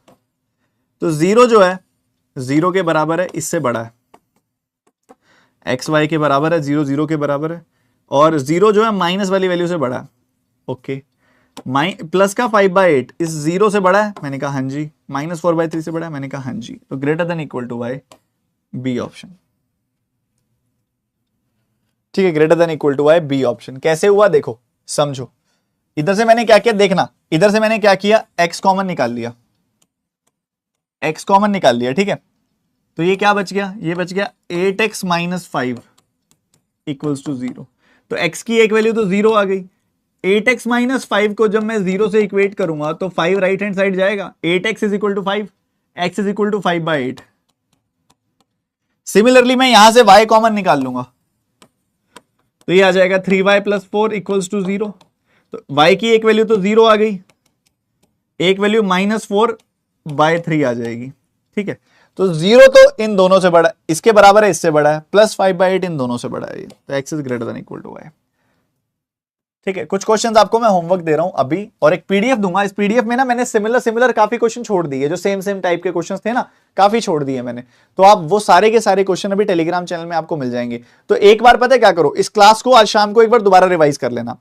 तो 0 जो है 0 के बराबर है, इससे बड़ा है, x y के बराबर है, 0 0 के बराबर है, और 0 जो है माइनस वाली वैल्यू से बड़ा है। ओके, प्लस का 5/8 इस 0 से बड़ा है, मैंने कहा हाँ जी। -4/3 से बड़ा है, मैंने कहा हाँ जी। तो greater than equal to y, B option. ठीक है, greater than equal to y, B option. कैसे हुआ देखो, समझो। इधर से मैंने क्या किया देखना, इधर से मैंने क्या किया, x कॉमन निकाल लिया, x कॉमन निकाल लिया। ठीक है, तो ये क्या बच गया, ये बच गया 8x - 5 इक्वल्स टू 0। तो x की एक वैल्यू तो 0 आ गई। 8x - 5 को जब मैं 0 से इक्वेट करूंगा तो 5 राइट हैंड साइड जाएगा। 8x is equal to 5, x is equal to 5/8। Similarly मैं यहां से y कॉमन निकाल लूंगा, तो ये आ जाएगा 3y + 4 इक्वल्स टू 0। तो y की एक वैल्यू तो 0 आ गई, एक वैल्यू -4/3 आ जाएगी। ठीक है, तो 0 तो इन दोनों से बड़ा, इसके बराबर है, इससे बड़ा है, प्लस 5/8 इन दोनों से बड़ा है। तो x is greater than equal to y। ठीक है, कुछ क्वेश्चंस आपको मैं होमवर्क दे रहा हूं अभी, और एक पीडीएफ दूंगा। इस पीडीएफ में ना मैंने सिमिलर काफी क्वेश्चन छोड़ दिए, जो सेम टाइप के क्वेश्चंस थे ना, काफी छोड़ दिए मैंने। तो आप वो सारे के सारे क्वेश्चन अभी टेलीग्राम चैनल में आपको मिल जाएंगे। तो एक बार पता है क्या करो, इस क्लास को आज शाम को एक बार दोबारा रिवाइज कर लेना,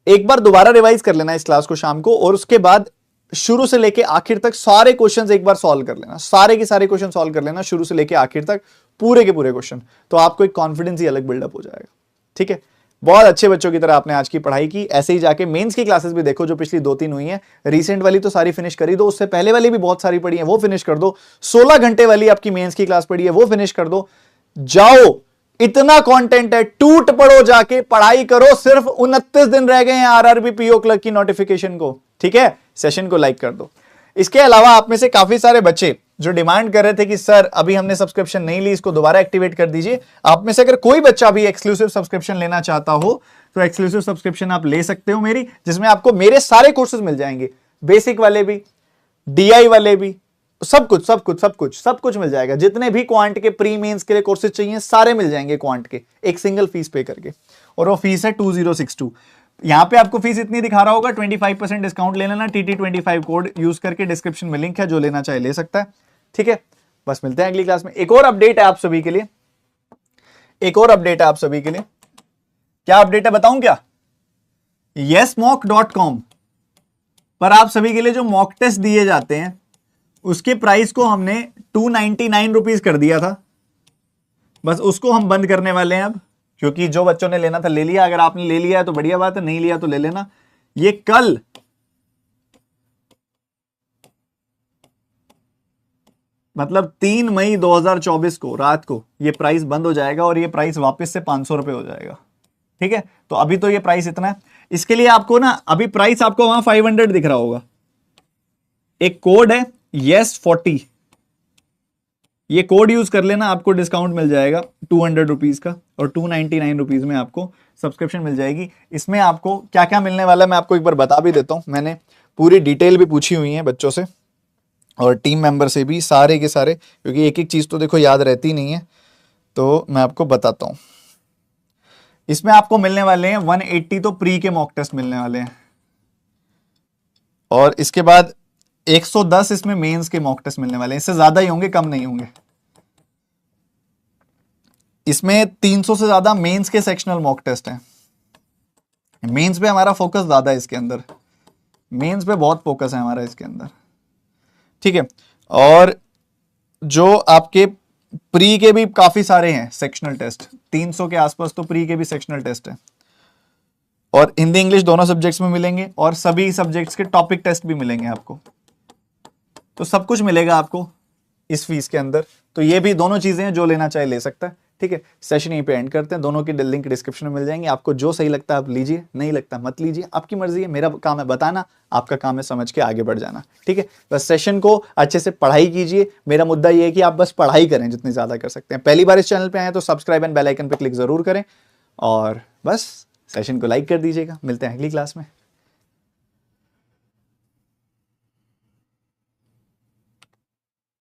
एक बार दोबारा रिवाइज कर लेना इस क्लास को शाम को, और उसके बाद शुरू से लेके आखिर तक सारे क्वेश्चंस एक बार सॉल्व कर लेना, सारे के सारे क्वेश्चन सॉल्व कर लेना शुरू से लेके आखिर तक, पूरे के पूरे क्वेश्चन। तो आपको एक कॉन्फिडेंस ही अलग बिल्डअप हो जाएगा। ठीक है, बहुत अच्छे बच्चों की तरह आपने आज की पढ़ाई की। ऐसे ही जाके मेंस की क्लासेस भी देखो, जो पिछली 2-3 हुई हैं। रिसेंट वाली तो सारी फिनिश कर ही दो, उससे पहले वाली भी बहुत सारी पढ़ी है, वो फिनिश कर दो। 16 घंटे वाली आपकी मेंस की क्लास पढ़ी है, वो फिनिश कर दो। जाओ, इतना कंटेंट है, टूट पड़ो, जाके पढ़ाई करो। सिर्फ 29 दिन रह गए हैं आरआरबी पीओ क्लर्क की नोटिफिकेशन को। ठीक है, सेशन को लाइक कर दो। इसके अलावा आप में से काफी सारे बच्चे जो डिमांड कर रहे थे कि सर अभी हमने सब्सक्रिप्शन नहीं ली, इसको दोबारा एक्टिवेट कर दीजिए। आप में से अगर कोई बच्चा भी एक्सक्लूसिव सब्सक्रिप्शन लेना चाहता हो तो एक्सक्लूसिव सब्सक्रिप्शन आप ले सकते हो मेरी, जिसमें आपको मेरे सारे कोर्सेज मिल जाएंगे, बेसिक वाले भी, DI वाले भी, सब कुछ सब कुछ सब कुछ सब कुछ मिल जाएगा। जितने भी क्वांट के प्री मेंस के लिए कोर्सेज चाहिए सारे मिल जाएंगे क्वांट के, एक सिंगल फीस पे करके, और वो फीस है 2062। यहां पे आपको फीस इतनी दिखा रहा होगा, 25% डिस्काउंट ले लेना, TT25 कोड यूज करके, डिस्क्रिप्शन में लिंक है, जो लेना चाहे ले सकता है। ठीक है, बस मिलते हैं अगली क्लास में। एक और अपडेट है आप सभी के लिए, एक और अपडेट है आप सभी के लिए। क्या अपडेट है बताऊं क्या? yesmock.com पर आप सभी के लिए जो मॉक टेस्ट दिए जाते हैं उसके प्राइस को हमने 299 रुपीज कर दिया था, बस उसको हम बंद करने वाले हैं अब, क्योंकि जो बच्चों ने लेना था ले लिया। अगर आपने ले लिया है तो बढ़िया बात है, नहीं लिया तो ले लेना। ये कल मतलब 3 मई 2024 को रात को ये प्राइस बंद हो जाएगा और ये प्राइस वापस से 500 रुपए हो जाएगा। ठीक है, तो अभी तो ये प्राइस इतना है। इसके लिए आपको ना अभी प्राइस आपको वहां 500 दिख रहा होगा, एक कोड है yes40, ये कोड यूज कर लेना, आपको डिस्काउंट मिल जाएगा 200 रुपीज का, और 299 रुपीज में आपको सब्सक्रिप्शन मिल जाएगी। इसमें आपको क्या क्या मिलने वाला है मैं आपको एक बार बता भी देता हूं। मैंने पूरी डिटेल भी पूछी हुई है बच्चों से और टीम मेंबर से भी, सारे के सारे, क्योंकि एक एक चीज तो देखो याद रहती नहीं है, तो मैं आपको बताता हूं। इसमें आपको मिलने वाले हैं 180 तो प्री के मॉक टेस्ट मिलने वाले हैं, और इसके बाद 110 इसमें मेंस के मॉक टेस्ट मिलने वाले हैं। इससे ज्यादा ही होंगे, कम नहीं होंगे। इसमें 300 से ज्यादा मेंस के सेक्शनल मॉक टेस्ट हैं। मेंस पे हमारा फोकस ज्यादा है, इसके अंदर मेंस पे बहुत फोकस है हमारा इसके अंदर। ठीक है, और जो आपके प्री के भी काफी सारे हैं सेक्शनल टेस्ट, 300 के आसपास तो प्री के भी सेक्शनल टेस्ट है, और हिंदी इंग्लिश दोनों सब्जेक्ट्स में मिलेंगे, और सभी सब्जेक्ट्स के टॉपिक टेस्ट भी मिलेंगे आपको। तो सब कुछ मिलेगा आपको इस फीस के अंदर। तो ये भी दोनों चीजें हैं, जो लेना चाहे ले सकता है। ठीक है, सेशन यहीं पे एंड करते हैं। दोनों की लिंक डिस्क्रिप्शन में मिल जाएंगे। आपको जो सही लगता है आप लीजिए, नहीं लगता मत लीजिए, आपकी मर्जी है। मेरा काम है बताना, आपका काम है समझ के आगे बढ़ जाना। ठीक है, बस सेशन को अच्छे से पढ़ाई कीजिए। मेरा मुद्दा ये है कि आप बस पढ़ाई करें जितनी ज्यादा कर सकते हैं। पहली बार इस चैनल पे आए तो सब्सक्राइब एंड बेल आइकन पे क्लिक जरूर करें, और बस सेशन को लाइक कर दीजिएगा। मिलते हैं अगली क्लास में।